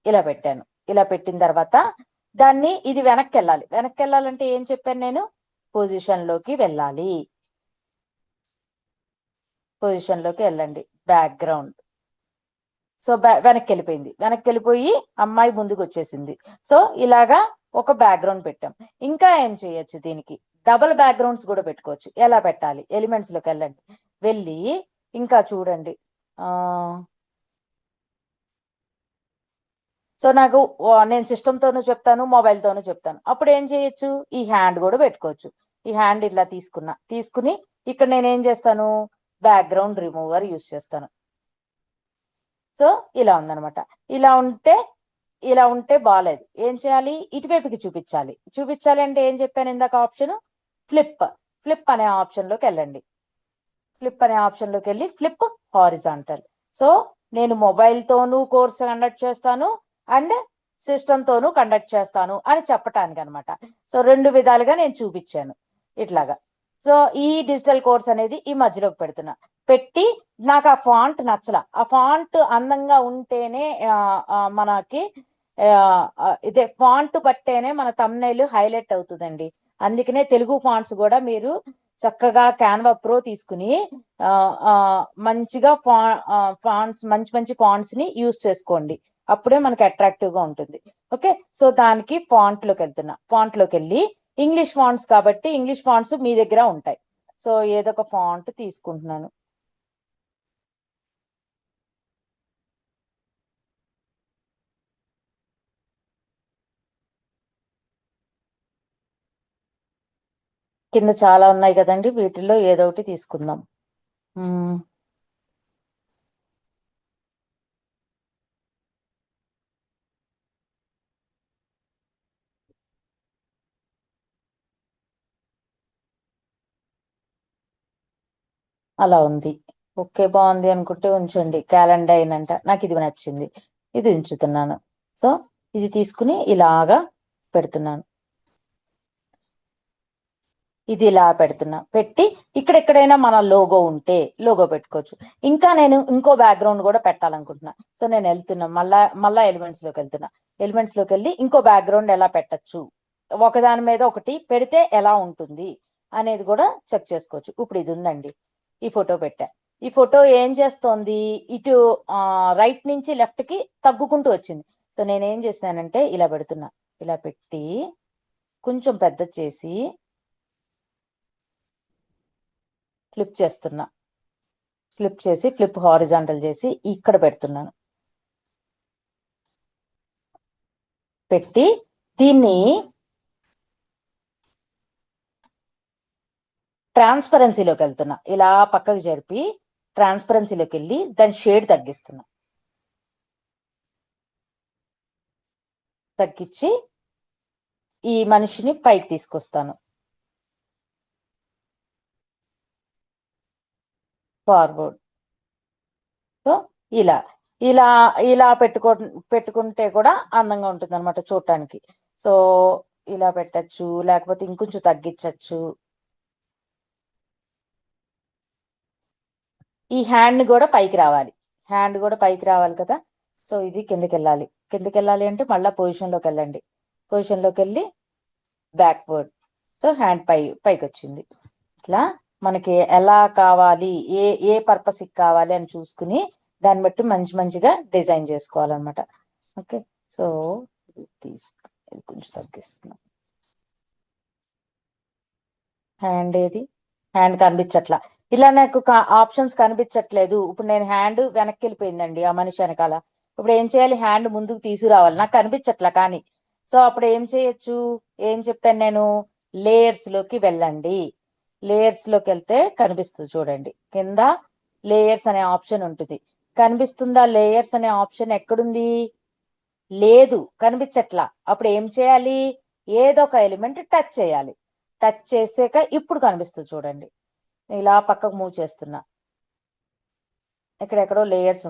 ఇలా పెట్టాను. ఇలా పెట్టిన తర్వాత దాన్ని ఇది వెనక్కి వెళ్ళాలి. వెనక్కి వెళ్ళాలంటే ఏం చెప్పాను నేను? పొజిషన్ లోకి వెళ్ళాలి. పొజిషన్ లోకి వెళ్ళండి. బ్యాక్గ్రౌండ్. సో వెనక్కి వెళ్ళిపోయింది. వెనక్కి వెళ్ళిపోయి అమ్మాయి ముందుకు వచ్చేసింది. సో ఇలాగా ఒక బ్యాక్గ్రౌండ్ పెట్టాం. ఇంకా ఏం చేయొచ్చు? దీనికి డబుల్ బ్యాక్గ్రౌండ్స్ కూడా పెట్టుకోవచ్చు. ఎలా పెట్టాలి? ఎలిమెంట్స్ లోకి వెళ్ళండి. వెళ్ళి ఇంకా చూడండి, సో నాకు నేను సిస్టమ్తోనూ చెప్తాను, మొబైల్తోనూ చెప్తాను. అప్పుడు ఏం చేయొచ్చు? ఈ హ్యాండ్ కూడా పెట్టుకోవచ్చు. ఈ హ్యాండ్ ఇలా తీసుకుని ఇక్కడ నేను ఏం చేస్తాను? బ్యాక్గ్రౌండ్ రిమూవర్ యూస్ చేస్తాను. సో ఇలా ఉందనమాట. ఇలా ఉంటే బాగాలేదు. ఏం చేయాలి? ఇటువైపుకి చూపించాలి అంటే ఏం చెప్పాను ఇందాక ఆప్షన్? ఫ్లిప్ అనే ఆప్షన్ లోకి వెళ్ళండి. ఫ్లిప్ అనే ఆప్షన్ లోకి వెళ్ళి ఫ్లిప్ హారిజాంటల్. సో నేను మొబైల్ తోనూ కోర్స్ కండక్ట్ చేస్తాను అండ్ సిస్టమ్ తోనూ కండక్ట్ చేస్తాను అని చెప్పటానికి అనమాట. సో 2 విధాలుగా నేను చూపించాను ఇట్లాగా. సో ఈ డిజిటల్ కోర్స్ అనేది ఈ మధ్యలోకి పెట్టి నాకు ఆ ఫాంట్ నచ్చల. ఆ ఫాంట్ అందంగా ఉంటేనే మనకి ఇదే ఫాంట్ బట్టేనే మన థంబ్నెయిల్ హైలైట్ అవుతుందండి. అందుకనే తెలుగు ఫాంట్స్ కూడా మీరు చక్కగా క్యాన్వా ప్రో తీసుకుని మంచిగా ఫాంట్స్ మంచి ఫాంట్స్ ని యూస్ చేసుకోండి. అప్పుడే మనకి అట్రాక్టివ్ గా ఉంటుంది. ఓకే, సో దానికి ఫాంట్ లోకి వెళ్తున్నా. ఫాంట్ లోకి వెళ్ళి ఇంగ్లీష్ ఫాంట్స్ కాబట్టి ఇంగ్లీష్ ఫాంట్స్ మీ దగ్గర ఉంటాయి. సో ఏదో ఒక ఫాంట్ తీసుకుంటున్నాను. కింద చాలా ఉన్నాయి కదండి, వీటిల్లో ఏదో ఒకటి తీసుకుందాం. అలా ఉంది. ఓకే, బాగుంది అనుకుంటే ఉంచండి. క్యాలెండర్ అయినంట నాకు ఇది నచ్చింది, ఇది ఉంచుతున్నాను. సో ఇది తీసుకుని ఇలాగా పెడుతున్నాను. ఇది ఇలా పెడుతున్నా. పెట్టి ఇక్కడెక్కడైనా మన లోగో ఉంటే లోగో పెట్టుకోవచ్చు. ఇంకా నేను ఇంకో బ్యాక్గ్రౌండ్ కూడా పెట్టాలనుకుంటున్నా. సో నేను వెళ్తున్నా, మళ్ళా ఎలిమెంట్స్ లోకి వెళ్తున్నా. ఎలిమెంట్స్ లోకి వెళ్ళి ఇంకో బ్యాక్గ్రౌండ్ ఎలా పెట్టచ్చు, ఒకదాని మీద ఒకటి పెడితే ఎలా ఉంటుంది అనేది కూడా చెక్ చేసుకోవచ్చు. ఇప్పుడు ఇది ఉందండి, ఈ ఫోటో పెట్టా. ఈ ఫోటో ఏం చేస్తోంది, ఇటు రైట్ నుంచి లెఫ్ట్ కి తగ్గుకుంటూ వచ్చింది. సో నేనేం చేశానంటే ఇలా పెడుతున్నా. ఇలా పెట్టి కొంచెం పెద్ద చేసి ఫ్లిప్ చేస్తున్నా. ఫ్లిప్ చేసి ఫ్లిప్ హారిజాంటల్ చేసి ఇక్కడ పెడుతున్నాను. పెట్టి దీన్ని ట్రాన్స్పరెన్సీలోకి వెళ్తున్నా. ఇలా పక్కకు జరిపి ట్రాన్స్పరెన్సీలోకి వెళ్ళి దాని షేడ్ తగ్గిస్తున్నా. తగ్గించి ఈ మనిషిని పైకి తీసుకొస్తాను. ఫార్వర్డ్. సో ఇలా ఇలా ఇలా పెట్టుకుంటే కూడా అందంగా ఉంటుంది అనమాట చూడటానికి. సో ఇలా పెట్టచ్చు, లేకపోతే ఇంకొంచెం తగ్గించచ్చు. ఈ హ్యాండ్ కూడా పైకి రావాలి. హ్యాండ్ కూడా పైకి రావాలి కదా. సో ఇది కిందకి వెళ్ళాలి. కిందకి వెళ్ళాలి అంటే మళ్ళీ పొజిషన్లోకి వెళ్ళండి. పొజిషన్లోకి వెళ్ళి బ్యాక్వర్డ్. సో హ్యాండ్ పైకి వచ్చింది. ఇట్లా మనకి ఎలా కావాలి, ఏ ఏ పర్పస్ కావాలి అని చూసుకుని దాన్ని బట్టి మంచిగా డిజైన్ చేసుకోవాలన్నమాట. ఓకే, సో ఇది కొంచెం తగ్గిస్తున్నాం. హ్యాండ్ ఏది, హ్యాండ్ కనిపించట్లా. ఇలా నాకు ఆప్షన్స్ కనిపించట్లేదు. ఇప్పుడు నేను హ్యాండ్ వెనక్కి వెళ్ళిపోయిందండి ఆ మనిషి వెనకాల. ఇప్పుడు ఏం చేయాలి, హ్యాండ్ ముందుకు తీసుకురావాలి, నాకు కనిపించట్లా కానీ. సో అప్పుడు ఏం చేయొచ్చు, ఏం చెప్పాను నేను, లేయర్స్ లోకి వెళ్ళండి. లేయర్స్ లోకి వెళ్తే కనిపిస్తుంది చూడండి, కింద లేయర్స్ అనే ఆప్షన్ ఉంటుంది. కనిపిస్తుందా లేయర్స్ అనే ఆప్షన్ ఎక్కడుంది, లేదు, కనిపించట్లా. అప్పుడు ఏం చేయాలి, ఏదో ఒక ఎలిమెంట్ టచ్ చేయాలి. టచ్ చేసాక ఇప్పుడు కనిపిస్తుంది చూడండి. ఇలా పక్కకు మూవ్ చేస్తున్నా. ఎక్కడెక్కడో లేయర్స్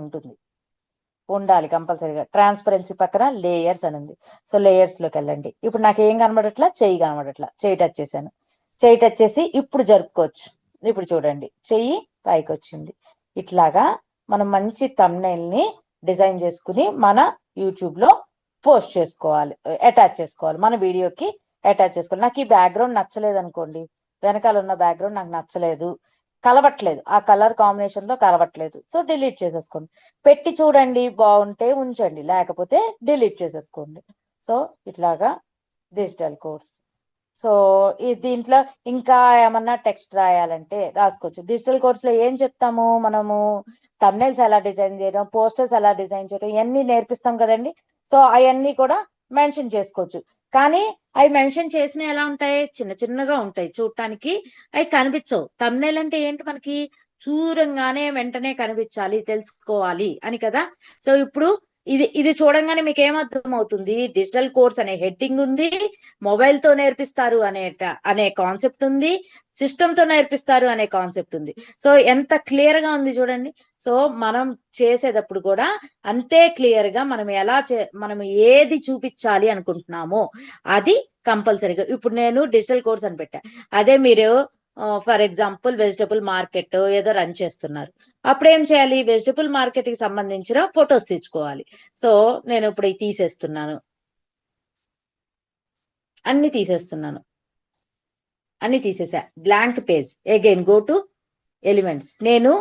ఉండాలి కంపల్సరీగా. ట్రాన్స్పరెన్సీ పక్కన లేయర్స్ అని ఉంది. సో లేయర్స్ లోకి వెళ్ళండి. ఇప్పుడు నాకు ఏం కనబడట్లా, చెయ్యి కనబడట్లా. చెయ్యి టచ్ చేశాను. చెయ్యి టచ్ చేసి ఇప్పుడు జరుపుకోవచ్చు. ఇప్పుడు చూడండి చెయ్యి పైకి వచ్చింది. ఇట్లాగా మనం మంచి థంబ్నెయిల్ ని డిజైన్ చేసుకుని మన యూట్యూబ్ లో పోస్ట్ చేసుకోవాలి, అటాచ్ చేసుకోవాలి, మన వీడియోకి అటాచ్ చేసుకోవాలి. నాకు ఈ బ్యాక్గ్రౌండ్ నచ్చలేదు అనుకోండి, వెనకాల ఉన్న బ్యాక్గ్రౌండ్ నాకు నచ్చలేదు, కలవట్లేదు, ఆ కలర్ కాంబినేషన్ లో కలవట్లేదు, సో డిలీట్ చేసేసుకోండి. పెట్టి చూడండి, బాగుంటే ఉంచండి, లేకపోతే డిలీట్ చేసేసుకోండి. సో ఇట్లాగా డిజిటల్ కోర్స్. సో ఈ దీంట్లో ఇంకా ఏమన్నా టెక్స్ట్ రాయాలంటే రాసుకోవచ్చు. డిజిటల్ కోర్స్ లో ఏం చెప్తాము మనము, థంబ్నెయిల్స్ ఎలా డిజైన్ చేయడం, పోస్టర్స్ ఎలా డిజైన్ చేయడం, ఇవన్నీ నేర్పిస్తాం కదండి. సో అవన్నీ కూడా మెన్షన్ చేసుకోవచ్చు. కానీ అవి మెన్షన్ చేసిన ఎలా ఉంటాయి, చిన్న చిన్నగా ఉంటాయి చూడటానికి, అవి కనిపించవు. థంబ్నెయిల్ అంటే ఏంటి, మనకి చూడంగానే వెంటనే కనిపించాలి, తెలుసుకోవాలి అని కదా. సో ఇప్పుడు ఇది చూడంగానే మీకు ఏమర్థం అవుతుంది, డిజిటల్ కోర్స్ అనే హెడ్డింగ్ ఉంది, మొబైల్ తో నేర్పిస్తారు అనే కాన్సెప్ట్ ఉంది, సిస్టమ్ తో నేర్పిస్తారు అనే కాన్సెప్ట్ ఉంది. సో ఎంత క్లియర్ గా ఉంది చూడండి. సో మనం చేసేటప్పుడు కూడా అంతే క్లియర్ గా మనం ఏది చూపించాలి అనుకుంటున్నామో అది కంపల్సరీగా. ఇప్పుడు నేను డిజిటల్ కోర్స్ అని పెట్టా, అదే మీరు ఫర్ ఎగ్జాంపుల్ వెజిటబుల్ మార్కెట్ ఏదో రన్ చేస్తున్నారు, అప్పుడు ఏం చేయాలి, వెజిటబుల్ మార్కెట్ కి సంబంధించిన ఫొటోస్ తెచ్చుకోవాలి. సో నేను ఇప్పుడు తీసేస్తున్నాను, అన్ని తీసేస్తున్నాను, అన్ని తీసేసా. Blank page, again go to elements. నేను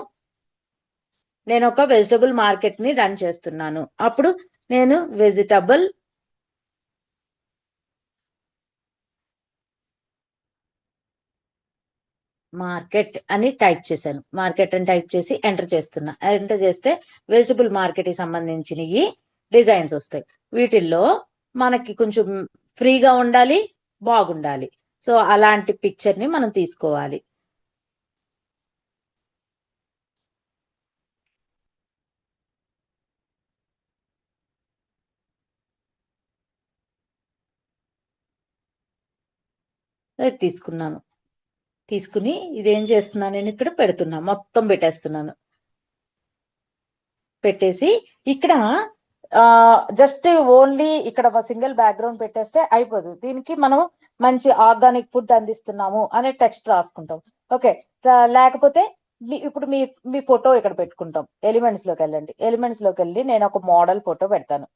నేను ఒక వెజిటబుల్ మార్కెట్ ని రన్ చేస్తున్నాను. అప్పుడు నేను వెజిటబుల్ మార్కెట్ అని టైప్ చేశాను. మార్కెట్ అని టైప్ చేసి ఎంటర్ చేస్తున్నా. ఎంటర్ చేస్తే వెజిటబుల్ మార్కెట్ కి సంబంధించినవి డిజైన్స్ వస్తాయి. వీటిల్లో మనకి కొంచెం ఫ్రీగా ఉండాలి, బాగుండాలి. సో అలాంటి పిక్చర్ ని మనం తీసుకోవాలి. తీసుకున్నాను. తీసుకుని ఇదేం చేస్తున్నాను, నేను ఇక్కడ పెడుతున్నా, మొత్తం పెట్టేస్తున్నాను. పెట్టేసి ఇక్కడ జస్ట్ ఓన్లీ ఇక్కడ సింగిల్ బ్యాక్గ్రౌండ్ పెట్టేస్తే అయిపోదు. దీనికి మనం మంచి ఆర్గానిక్ ఫుడ్ అందిస్తున్నాము అనే టెక్స్ట్ రాసుకుంటాం. ఓకే, లేకపోతే ఇప్పుడు మీ మీ ఫోటో ఇక్కడ పెట్టుకుంటాం. ఎలిమెంట్స్ లోకి వెళ్ళండి. ఎలిమెంట్స్ లోకి వెళ్ళి నేను ఒక మోడల్ ఫోటో పెడతాను.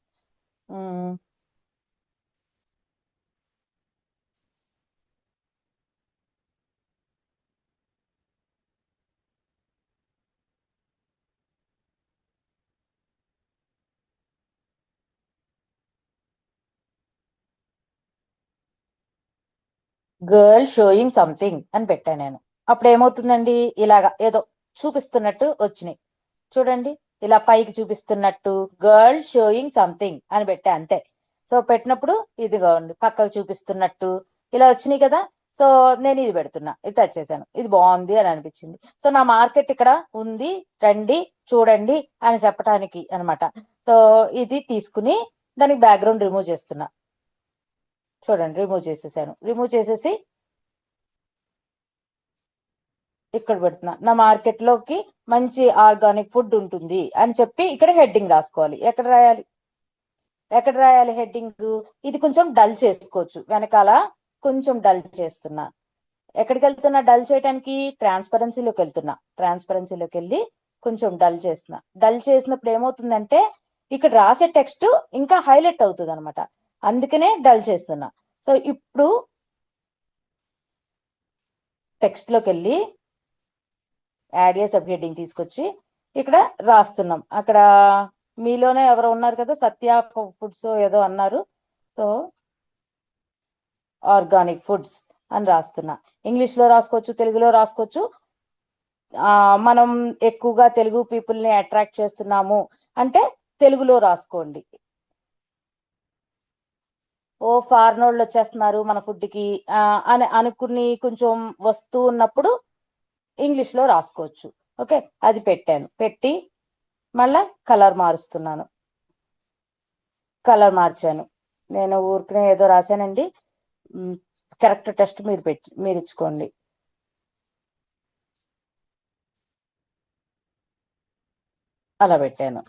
గర్ల్ షోయింగ్ సంథింగ్ అని పెట్టాను నేను. అప్పుడు ఏమవుతుందండి, ఇలాగా ఏదో చూపిస్తున్నట్టు వచ్చినాయి చూడండి. ఇలా పైకి చూపిస్తున్నట్టు గర్ల్ షోయింగ్ సంథింగ్ అని పెట్టా, అంతే. సో పెట్టినప్పుడు ఇదిగోండి పక్కకు చూపిస్తున్నట్టు ఇలా వచ్చినాయి కదా. సో నేను ఇది పెడుతున్నా, ఇది టచ్ చేశాను, ఇది బాగుంది అని అనిపించింది. సో నా మార్కెట్ ఇక్కడ ఉంది, రండి చూడండి అని చెప్పడానికి అనమాట. సో ఇది తీసుకుని దానికి బ్యాక్గ్రౌండ్ రిమూవ్ చేస్తున్నా. చూడండి, రిమూవ్ చేసేసాను. రిమూవ్ చేసేసి ఇక్కడ పెడుతున్నా. నా మార్కెట్ లోకి మంచి ఆర్గానిక్ ఫుడ్ ఉంటుంది అని చెప్పి ఇక్కడ హెడ్డింగ్ రాసుకోవాలి. ఎక్కడ రాయాలి, ఎక్కడ రాయాలి హెడ్డింగ్? ఇది కొంచెం డల్ చేసుకోవచ్చు, వెనకాల కొంచెం డల్ చేస్తున్నా. ఎక్కడికి వెళ్తున్నా డల్ చేయడానికి? ట్రాన్స్పరెన్సీలోకి వెళ్తున్నా. ట్రాన్స్పరెన్సీలోకి వెళ్ళి కొంచెం డల్ చేస్తున్నా. డల్ చేసినప్పుడు ఏమవుతుందంటే ఇక్కడ రాసే టెక్స్ట్ ఇంకా హైలైట్ అవుతుంది అనమాట. అందుకనే డల్ చేస్తున్నా. సో ఇప్పుడు టెక్స్ట్ లోకి వెళ్ళి యాడ్ ఏ సబ్ హెడ్డింగ్ తీసుకొచ్చి ఇక్కడ రాస్తున్నాం. అక్కడ మీలోనే ఎవరు ఉన్నారు కదా, సత్య ఫుడ్స్ ఏదో అన్నారు. సో ఆర్గానిక్ ఫుడ్స్ అని రాస్తున్నా. ఇంగ్లీష్ లో రాసుకోవచ్చు, తెలుగులో రాసుకోవచ్చు. మనం ఎక్కువగా తెలుగు పీపుల్ ని అట్రాక్ట్ చేస్తున్నాము అంటే తెలుగులో రాసుకోండి. ఓ ఫారినోళ్ళు వచ్చేస్తున్నారు మన ఫుడ్ కి అని అనుకుని కొంచెం వస్తూ ఉన్నప్పుడు ఇంగ్లీష్ లో రాసుకోవచ్చు. ఓకే, అది పెట్టాను. పెట్టి మళ్ళా కలర్ మారుస్తున్నాను. కలర్ మార్చాను. నేను ఊరికనే ఏదో రాశానండి. కరెక్ట్ టెస్ట్ మీరు ఇచ్చుకోండి. అలా పెట్టాను.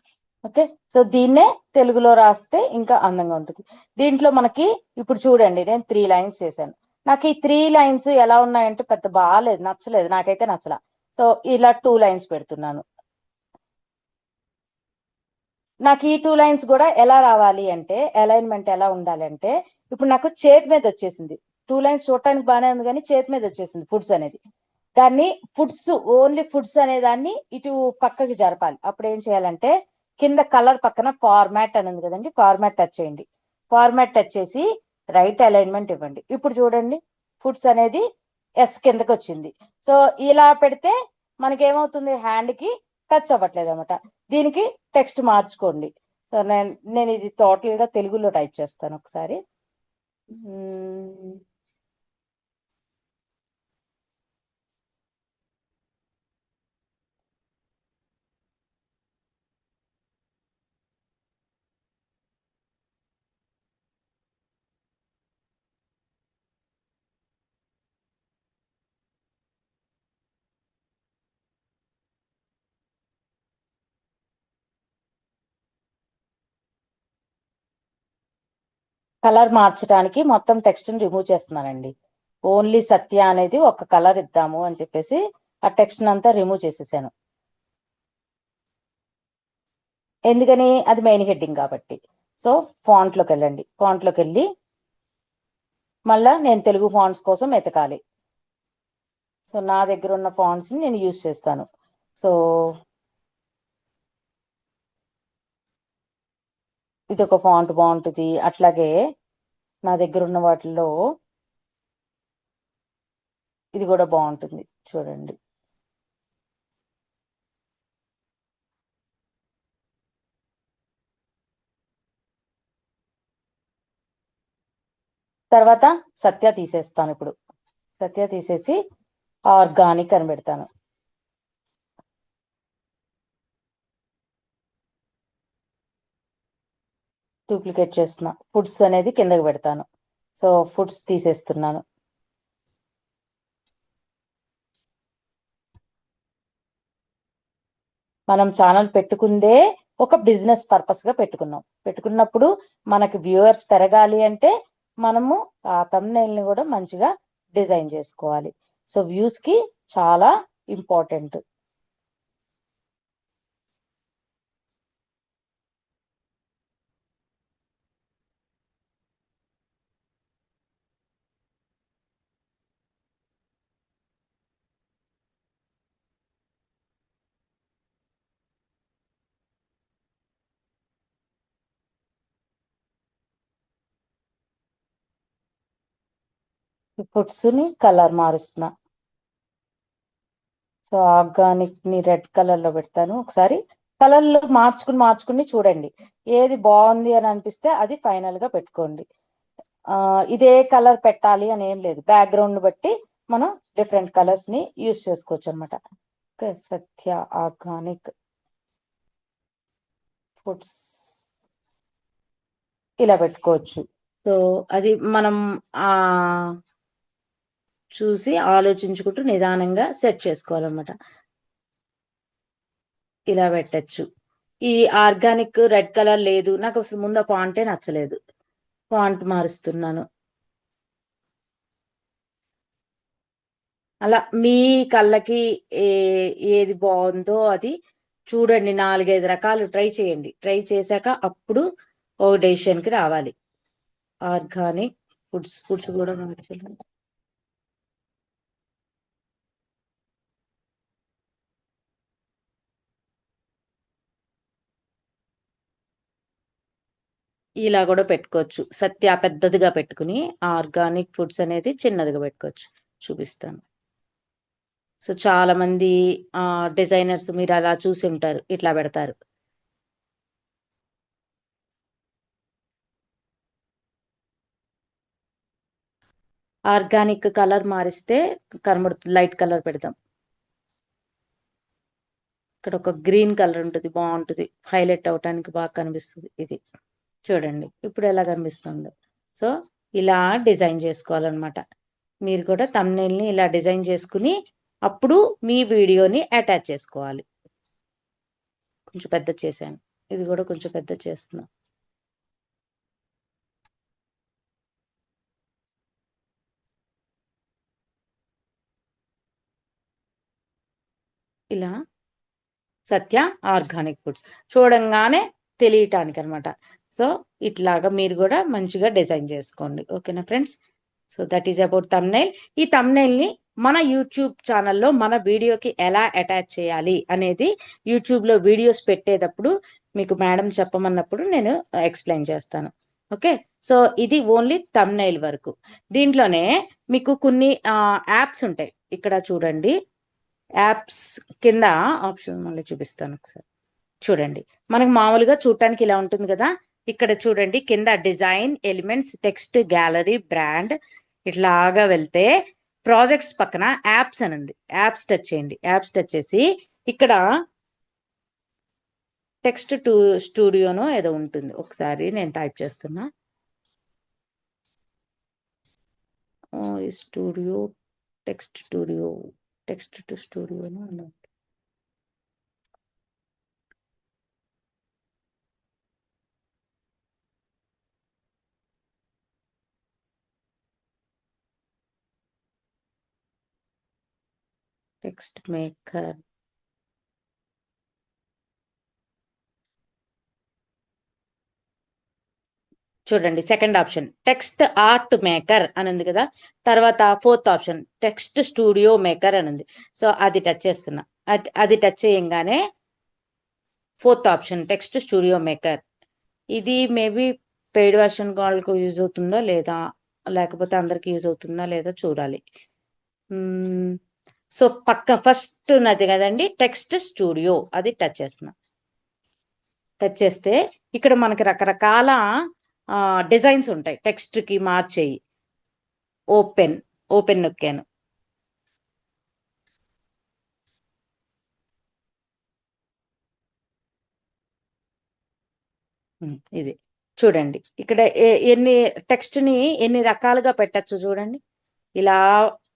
ఓకే, సో దీన్నే తెలుగులో రాస్తే ఇంకా అందంగా ఉంటుంది. దీంట్లో మనకి ఇప్పుడు చూడండి, నేను 3 లైన్స్ చేశాను. నాకు ఈ 3 లైన్స్ ఎలా ఉన్నాయంటే పెద్ద బాగాలేదు, నచ్చలేదు, నాకైతే నచ్చలా. సో ఇలా 2 లైన్స్ పెడుతున్నాను. నాకు ఈ 2 లైన్స్ కూడా ఎలా రావాలి అంటే, అలైన్మెంట్ ఎలా ఉండాలి అంటే, ఇప్పుడు నాకు చేతి మీద వచ్చేసింది. 2 లైన్స్ చూడటానికి బాగానే ఉంది కానీ చేతి మీద వచ్చేసింది ఫుడ్స్ అనేది. దాన్ని ఫుడ్స్, ఓన్లీ ఫుడ్స్ అనే దాన్ని ఇటు పక్కకి జరపాలి. అప్పుడు ఏం చేయాలంటే కింద కలర్ పక్కన ఫార్మాట్ అని ఉంది కదండి, ఫార్మాట్ టచ్ చేయండి. ఫార్మాట్ టచ్ చేసి రైట్ అలైన్మెంట్ ఇవ్వండి. ఇప్పుడు చూడండి, ఫుడ్స్ అనేది ఎస్ కిందకి వచ్చింది. సో ఇలా పెడితే మనకి ఏమవుతుంది, హ్యాండ్ కి టచ్ అవ్వట్లేదు అనమాట. దీనికి టెక్స్ట్ మార్చుకోండి. సో నేను ఇది టోటల్ గా తెలుగులో టైప్ చేస్తాను ఒకసారి. కలర్ మార్చడానికి మొత్తం టెక్స్ట్ ని రిమూవ్ చేస్తున్నానండి. ఓన్లీ సత్య అనేది ఒక కలర్ ఇద్దాము అని చెప్పేసి ఆ టెక్స్ట్ అంతా రిమూవ్ చేసేసాను. ఎందుకని? అది మెయిన్ హెడ్డింగ్ కాబట్టి. సో ఫాంట్ లోకి వెళ్ళండి. ఫాంట్ లోకి వెళ్ళి మళ్ళా నేను తెలుగు ఫాంట్స్ కోసం ఎతకాలి. సో నా దగ్గర ఉన్న ఫాంట్స్ ని నేను యూజ్ చేస్తాను. సో ఇది ఒక ఫాంట్ బాగుంటుంది. అట్లాగే నా దగ్గర ఉన్న వాటిల్లో ఇది కూడా బాగుంటుంది చూడండి. తర్వాత సత్య తీసేస్తాను. ఇప్పుడు సత్య తీసేసి ఆర్గానిక్ అని పెడతాను. డూప్లికేట్ చేస్తున్నా. ఫుడ్స్ అనేది కిందకి పెడతాను. సో ఫుడ్స్ తీసేస్తున్నాను. మనం ఛానల్ పెట్టుకుందే ఒక బిజినెస్ పర్పస్ గా పెట్టుకున్నప్పుడు మనకి వ్యూవర్స్ పెరగాలి అంటే మనము ఆ thumbnail ని కూడా మంచిగా డిజైన్ చేసుకోవాలి. సో వ్యూస్ కి చాలా ఇంపార్టెంట్. ఫుడ్స్ ని కలర్ మారుస్తున్నా. సో ఆర్గానిక్ ని రెడ్ కలర్ లో పెడతాను. ఒకసారి కలర్లు మార్చుకుని చూడండి. ఏది బాగుంది అని అనిపిస్తే అది ఫైనల్ గా పెట్టుకోండి. ఇదే కలర్ పెట్టాలి అని ఏం లేదు. బ్యాక్గ్రౌండ్ బట్టి మనం డిఫరెంట్ కలర్స్ ని యూజ్ చేసుకోవచ్చు అనమాట. ఓకే, సత్య ఆర్గానిక్ ఫుడ్స్ ఇలా పెట్టుకోవచ్చు. సో అది మనం ఆ చూసి ఆలోచించుకుంటూ నిదానంగా సెట్ చేసుకోవాలన్నమాట. ఇలా పెట్టచ్చు. ఈ ఆర్గానిక్ రెడ్ కలర్ లేదు నాకు, అసలు ముందు ఆ ఫాంటే నచ్చలేదు. ఫాంట్ మారుస్తున్నాను. అలా మీ కళ్ళకి ఏది బాగుందో అది చూడండి. 4-5 రకాలు ట్రై చేయండి. ట్రై చేశాక అప్పుడు ఓ డెసిషన్ కి రావాలి. ఆర్గానిక్ ఫుడ్స్ కూడా మార్చాలి. ఇలా కూడా పెట్టుకోవచ్చు. సత్య పెద్దదిగా పెట్టుకుని ఆర్గానిక్ ఫుడ్స్ అనేది చిన్నదిగా పెట్టుకోవచ్చు. చూపిస్తాను. సో చాలా మంది డిజైనర్స్ మీరు అలా చూసి ఉంటారు, ఇట్లా పెడతారు. ఆర్గానిక్ కలర్ మారిస్తే కనబడుతుంది. లైట్ కలర్ పెడదాం. ఇక్కడ ఒక గ్రీన్ కలర్ ఉంటుంది, బాగుంటుంది. హైలైట్ అవటానికి బాగా కనిపిస్తుంది. ఇది చూడండి ఇప్పుడు ఎలా కనిపిస్తుందో. సో ఇలా డిజైన్ చేసుకోవాలన్నమాట. మీరు కూడా థంబ్నెయిల్ ని ఇలా డిజైన్ చేసుకుని అప్పుడు మీ వీడియోని అటాచ్ చేసుకోవాలి. కొంచెం పెద్ద చేశాను. ఇది కూడా కొంచెం పెద్ద చేస్తున్నా. ఇలా సత్య ఆర్గానిక్ ఫుడ్స్ చూడంగానే తెలియటానికి అనమాట. సో ఇట్లాగా మీరు కూడా మంచిగా డిజైన్ చేసుకోండి. ఓకేనా friends? So that is about thumbnail. ఈ థంబ్నెయిల్ ని మన యూట్యూబ్ ఛానల్లో మన వీడియోకి ఎలా అటాచ్ చేయాలి అనేది యూట్యూబ్ లో వీడియోస్ పెట్టేటప్పుడు మీకు మేడం చెప్పమన్నప్పుడు నేను ఎక్స్ప్లెయిన్ చేస్తాను. ఓకే, సో ఇది ఓన్లీ థంబ్నెయిల్ వరకు. దీంట్లోనే మీకు కొన్ని యాప్స్ ఉంటాయి. ఇక్కడ చూడండి, యాప్స్ కింద ఆప్షన్ మళ్ళీ చూపిస్తాను ఒకసారి. చూడండి, మనకు మామూలుగా చూడటానికి ఇలా ఉంటుంది కదా. ఇక్కడ చూడండి కింద design elements, text, gallery, brand ఇట్లాగా వెళ్తే ప్రాజెక్ట్స్ పక్కన యాప్స్ అని ఉంది. యాప్స్ టచ్ చేయండి. యాప్స్ టచ్ చేసి ఇక్కడ టెక్స్ట్ స్టూడియోనో ఏదో ఉంటుంది. ఒకసారి నేను టైప్ చేస్తున్నా. Studio text studio text to స్టూడియోనో అన్నా. Text maker. చూడండి second option text art maker అని ఉంది కదా. తర్వాత fourth option text studio maker అని ఉంది. సో అది టచ్ చేస్తున్నా. అది టచ్ చేయంగానే fourth option text studio maker ఇది మేబీ పెయిడ్ వర్షన్ వాళ్ళకు యూజ్ అవుతుందా లేదా, లేకపోతే అందరికి యూజ్ అవుతుందా లేదా చూడాలి. సో పక్క ఫస్ట్ ఉన్నది కదండి టెక్స్ట్ స్టూడియో, అది టచ్ చేస్తున్నా. టచ్ చేస్తే ఇక్కడ మనకి రకరకాల డిజైన్స్ ఉంటాయి, టెక్స్ట్ కి మార్చేయి. Open open నొక్కాను. ఇది చూడండి ఇక్కడ ఎన్ని టెక్స్ట్ ని ఎన్ని రకాలుగా పెట్టచ్చు చూడండి. ఇలా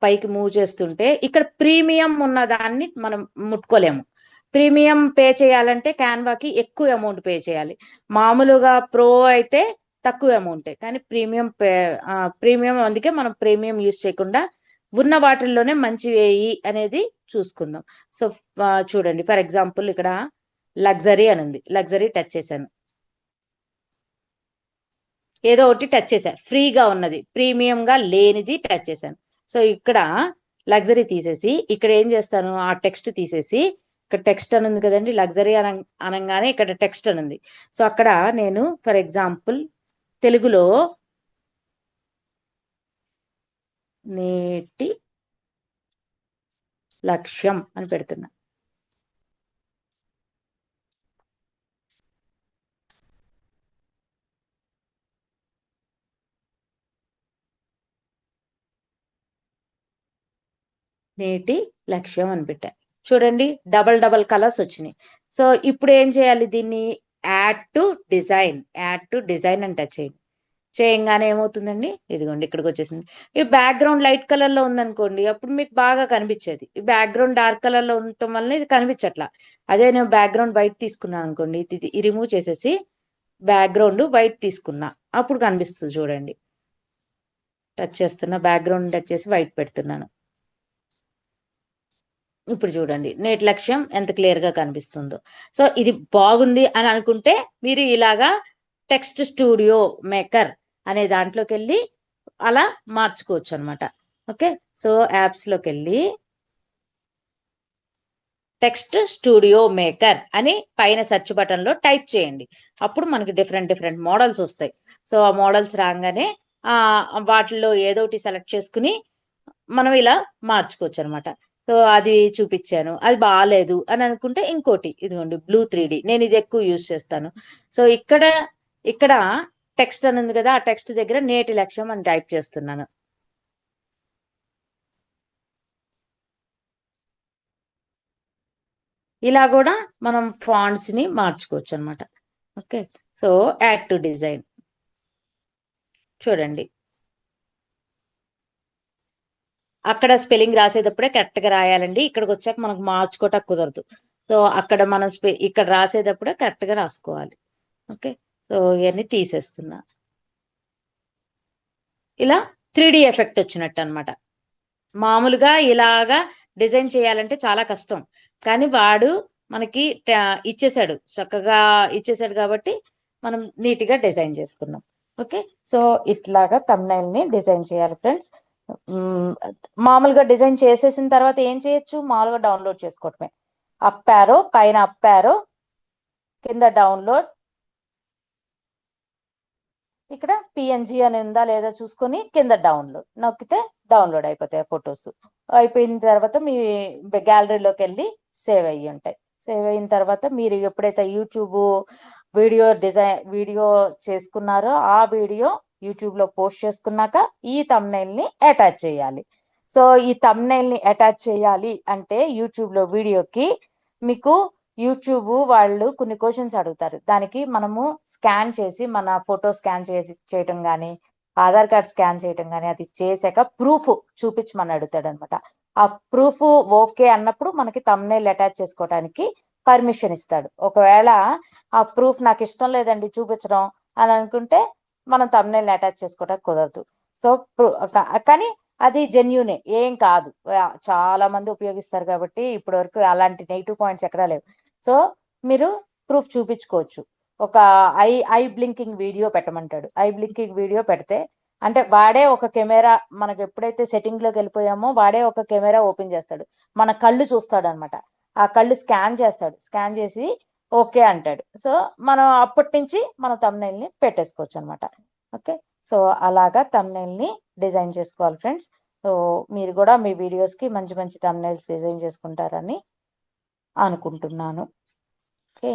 పైకి మూవ్ చేస్తుంటే ఇక్కడ ప్రీమియం ఉన్న దాన్ని మనం ముట్టుకోలేము. ప్రీమియం పే చేయాలంటే క్యాన్వాకి ఎక్కువ అమౌంట్ పే చేయాలి. మామూలుగా ప్రో అయితే తక్కువ అమౌంటే, కానీ ప్రీమియం అందుకే మనం ప్రీమియం యూజ్ చేయకుండా ఉన్న వాటిల్లోనే మంచి వేయి అనేది చూసుకుందాం. సో చూడండి, ఫర్ ఎగ్జాంపుల్ ఇక్కడ లగ్జరీ అని ఉంది, లగ్జరీ టచ్ చేశాను. ఏదో ఒకటి టచ్ చేశాను, ఫ్రీగా ఉన్నది ప్రీమియంగా లేనిది టచ్ చేశాను. సో ఇక్కడ లగ్జరీ తీసేసి ఇక్కడ ఏం చేస్తాను, ఆ టెక్స్ట్ తీసేసి ఇక్కడ టెక్స్ట్ అని ఉంది కదండి, లగ్జరీ అనగానే ఇక్కడ టెక్స్ట్ అని ఉంది. సో అక్కడ నేను ఫర్ ఎగ్జాంపుల్ తెలుగులో నేటి లక్ష్యం అని పెడుతున్నా. నేటి లక్ష్యం అని పెట్టా. చూడండి డబల్ డబల్ కలర్స్ వచ్చినాయి. సో ఇప్పుడు ఏం చేయాలి, దీన్ని యాడ్ టు డిజైన్ అని టచ్ చేయండి. చేయంగానే ఏమవుతుందండి, ఇదిగోండి ఇక్కడికి వచ్చేసింది. ఈ బ్యాక్గ్రౌండ్ లైట్ కలర్ లో ఉందనుకోండి, అప్పుడు మీకు బాగా కనిపించేది. ఈ బ్యాక్గ్రౌండ్ డార్క్ కలర్ లో ఉండటం వల్ల ఇది కనిపించట్లా. అదే నేను బ్యాక్గ్రౌండ్ వైట్ తీసుకున్నాను అనుకోండి, ఇది రిమూవ్ చేసేసి బ్యాక్గ్రౌండ్ వైట్ తీసుకున్నా, అప్పుడు కనిపిస్తుంది. చూడండి టచ్ చేస్తున్నా, బ్యాక్గ్రౌండ్ టచ్ చేసి వైట్ పెడుతున్నాను. ఇప్పుడు చూడండి నేటి లక్ష్యం ఎంత క్లియర్ గా కనిపిస్తుందో. సో ఇది బాగుంది అని అనుకుంటే మీరు ఇలాగా టెక్స్ట్ స్టూడియో మేకర్ అనే దాంట్లోకి వెళ్ళి అలా మార్చుకోవచ్చు అనమాట. ఓకే, సో యాప్స్ లోకి వెళ్ళి టెక్స్ట్ స్టూడియో మేకర్ అని పైన సెర్చ్ బటన్ లో టైప్ చేయండి. అప్పుడు మనకి డిఫరెంట్ మోడల్స్ వస్తాయి. సో ఆ మోడల్స్ రాగానే వాటిల్లో ఏదో ఒకటి సెలెక్ట్ చేసుకుని మనం ఇలా మార్చుకోవచ్చు అనమాట. సో అది చూపించాను, అది బాగాలేదు అని అనుకుంటే ఇంకోటి, ఇదిగోండి బ్లూ 3D, నేను ఇది ఎక్కువ యూజ్ చేస్తాను. సో ఇక్కడ టెక్స్ట్ అని ఉంది కదా, ఆ టెక్స్ట్ దగ్గర నేటి లక్ష్యం అని టైప్ చేస్తున్నాను. ఇలా కూడా మనం ఫాంట్స్ ని మార్చుకోవచ్చు అనమాట. Okay, so add to design చూడండి, అక్కడ స్పెల్లింగ్ రాసేటప్పుడే కరెక్ట్ గా రాయాలండి. ఇక్కడికి వచ్చాక మనకు మార్చుకోవటం కుదరదు. సో అక్కడ మనం ఇక్కడ రాసేటప్పుడే కరెక్ట్ గా రాసుకోవాలి. ఓకే, సో ఇవన్నీ తీసేస్తున్నా. ఇలా 3D ఎఫెక్ట్ వచ్చినట్టు అనమాట. మామూలుగా ఇలాగా డిజైన్ చేయాలంటే చాలా కష్టం, కానీ వాడు మనకి ఇచ్చేసాడు, చక్కగా ఇచ్చేసాడు కాబట్టి మనం నీట్ గా డిజైన్ చేసుకున్నాం. ఓకే, సో ఇట్లాగా థంబ్నెయిల్ ని డిజైన్ చేయాలి ఫ్రెండ్స్. మామూలుగా డిజైన్ చేసేసిన తర్వాత ఏం చేయొచ్చు, మామూలుగా డౌన్లోడ్ చేసుకోవటమే. అప్ యారో పైన, అప్ యారో కింద డౌన్లోడ్, ఇక్కడ పిఎన్జి అని ఉందా లేదా చూసుకొని కింద డౌన్లోడ్ నొక్కితే డౌన్లోడ్ అయిపోతాయి ఫొటోస్. అయిపోయిన తర్వాత మీ గ్యాలరీలోకి వెళ్ళి సేవ్ అయ్యి ఉంటాయి. సేవ్ అయిన తర్వాత మీరు ఎప్పుడైతే యూట్యూబ్ వీడియో చేసుకున్నారో ఆ వీడియో యూట్యూబ్ లో పోస్ట్ చేసుకున్నాక ఈ థంబ్నెయిల్ ని అటాచ్ చేయాలి. సో ఈ థంబ్నెయిల్ ని అటాచ్ చేయాలి అంటే యూట్యూబ్ లో వీడియోకి మీకు యూట్యూబ్ వాళ్ళు కొన్ని క్వశ్చన్స్ అడుగుతారు. దానికి మనము స్కాన్ చేసి మన ఫోటో స్కాన్ చేయటం కానీ, ఆధార్ కార్డ్ స్కాన్ చేయటం కానీ, అది చేశాక ప్రూఫ్ చూపించమని అడుగుతాడు అనమాట. ఆ ప్రూఫ్ ఓకే అన్నప్పుడు మనకి థంబ్నెయిల్ అటాచ్ చేసుకోవడానికి పర్మిషన్ ఇస్తాడు. ఒకవేళ ఆ ప్రూఫ్ నాకు ఇష్టం లేదండి చూపించడం అని అనుకుంటే మనం థంబ్నెయిల్ అటాచ్ చేసుకోవడానికి కుదరదు. సో కానీ అది జెన్యూనే, ఏం కాదు, చాలా మంది ఉపయోగిస్తారు కాబట్టి ఇప్పటి వరకు అలాంటి నెగిటివ్ పాయింట్స్ ఎక్కడా లేవు. సో మీరు ప్రూఫ్ చూపించుకోవచ్చు. ఒక ఐ బ్లింకింగ్ వీడియో పెట్టమంటాడు. ఐ బ్లింకింగ్ వీడియో పెడితే అంటే వాడే ఒక కెమెరా, మనకు ఎప్పుడైతే సెట్టింగ్ లోకి వెళ్ళిపోయామో వాడే ఒక కెమెరా ఓపెన్ చేస్తాడు, మన కళ్ళు చూస్తాడు అనమాట. ఆ కళ్ళు స్కాన్ చేస్తాడు, స్కాన్ చేసి ఓకే అంటాడు. సో మనం అప్పటి నుంచి మన ని పెట్టేసుకోవచ్చు అనమాట. ఓకే. సో అలాగా ని డిజైన్ చేసుకోవాలి ఫ్రెండ్స్. సో మీరు కూడా మీ వీడియోస్కి మంచి మంచి థంబ్నెయిల్స్ డిజైన్ చేసుకుంటారని అనుకుంటున్నాను. ఓకే.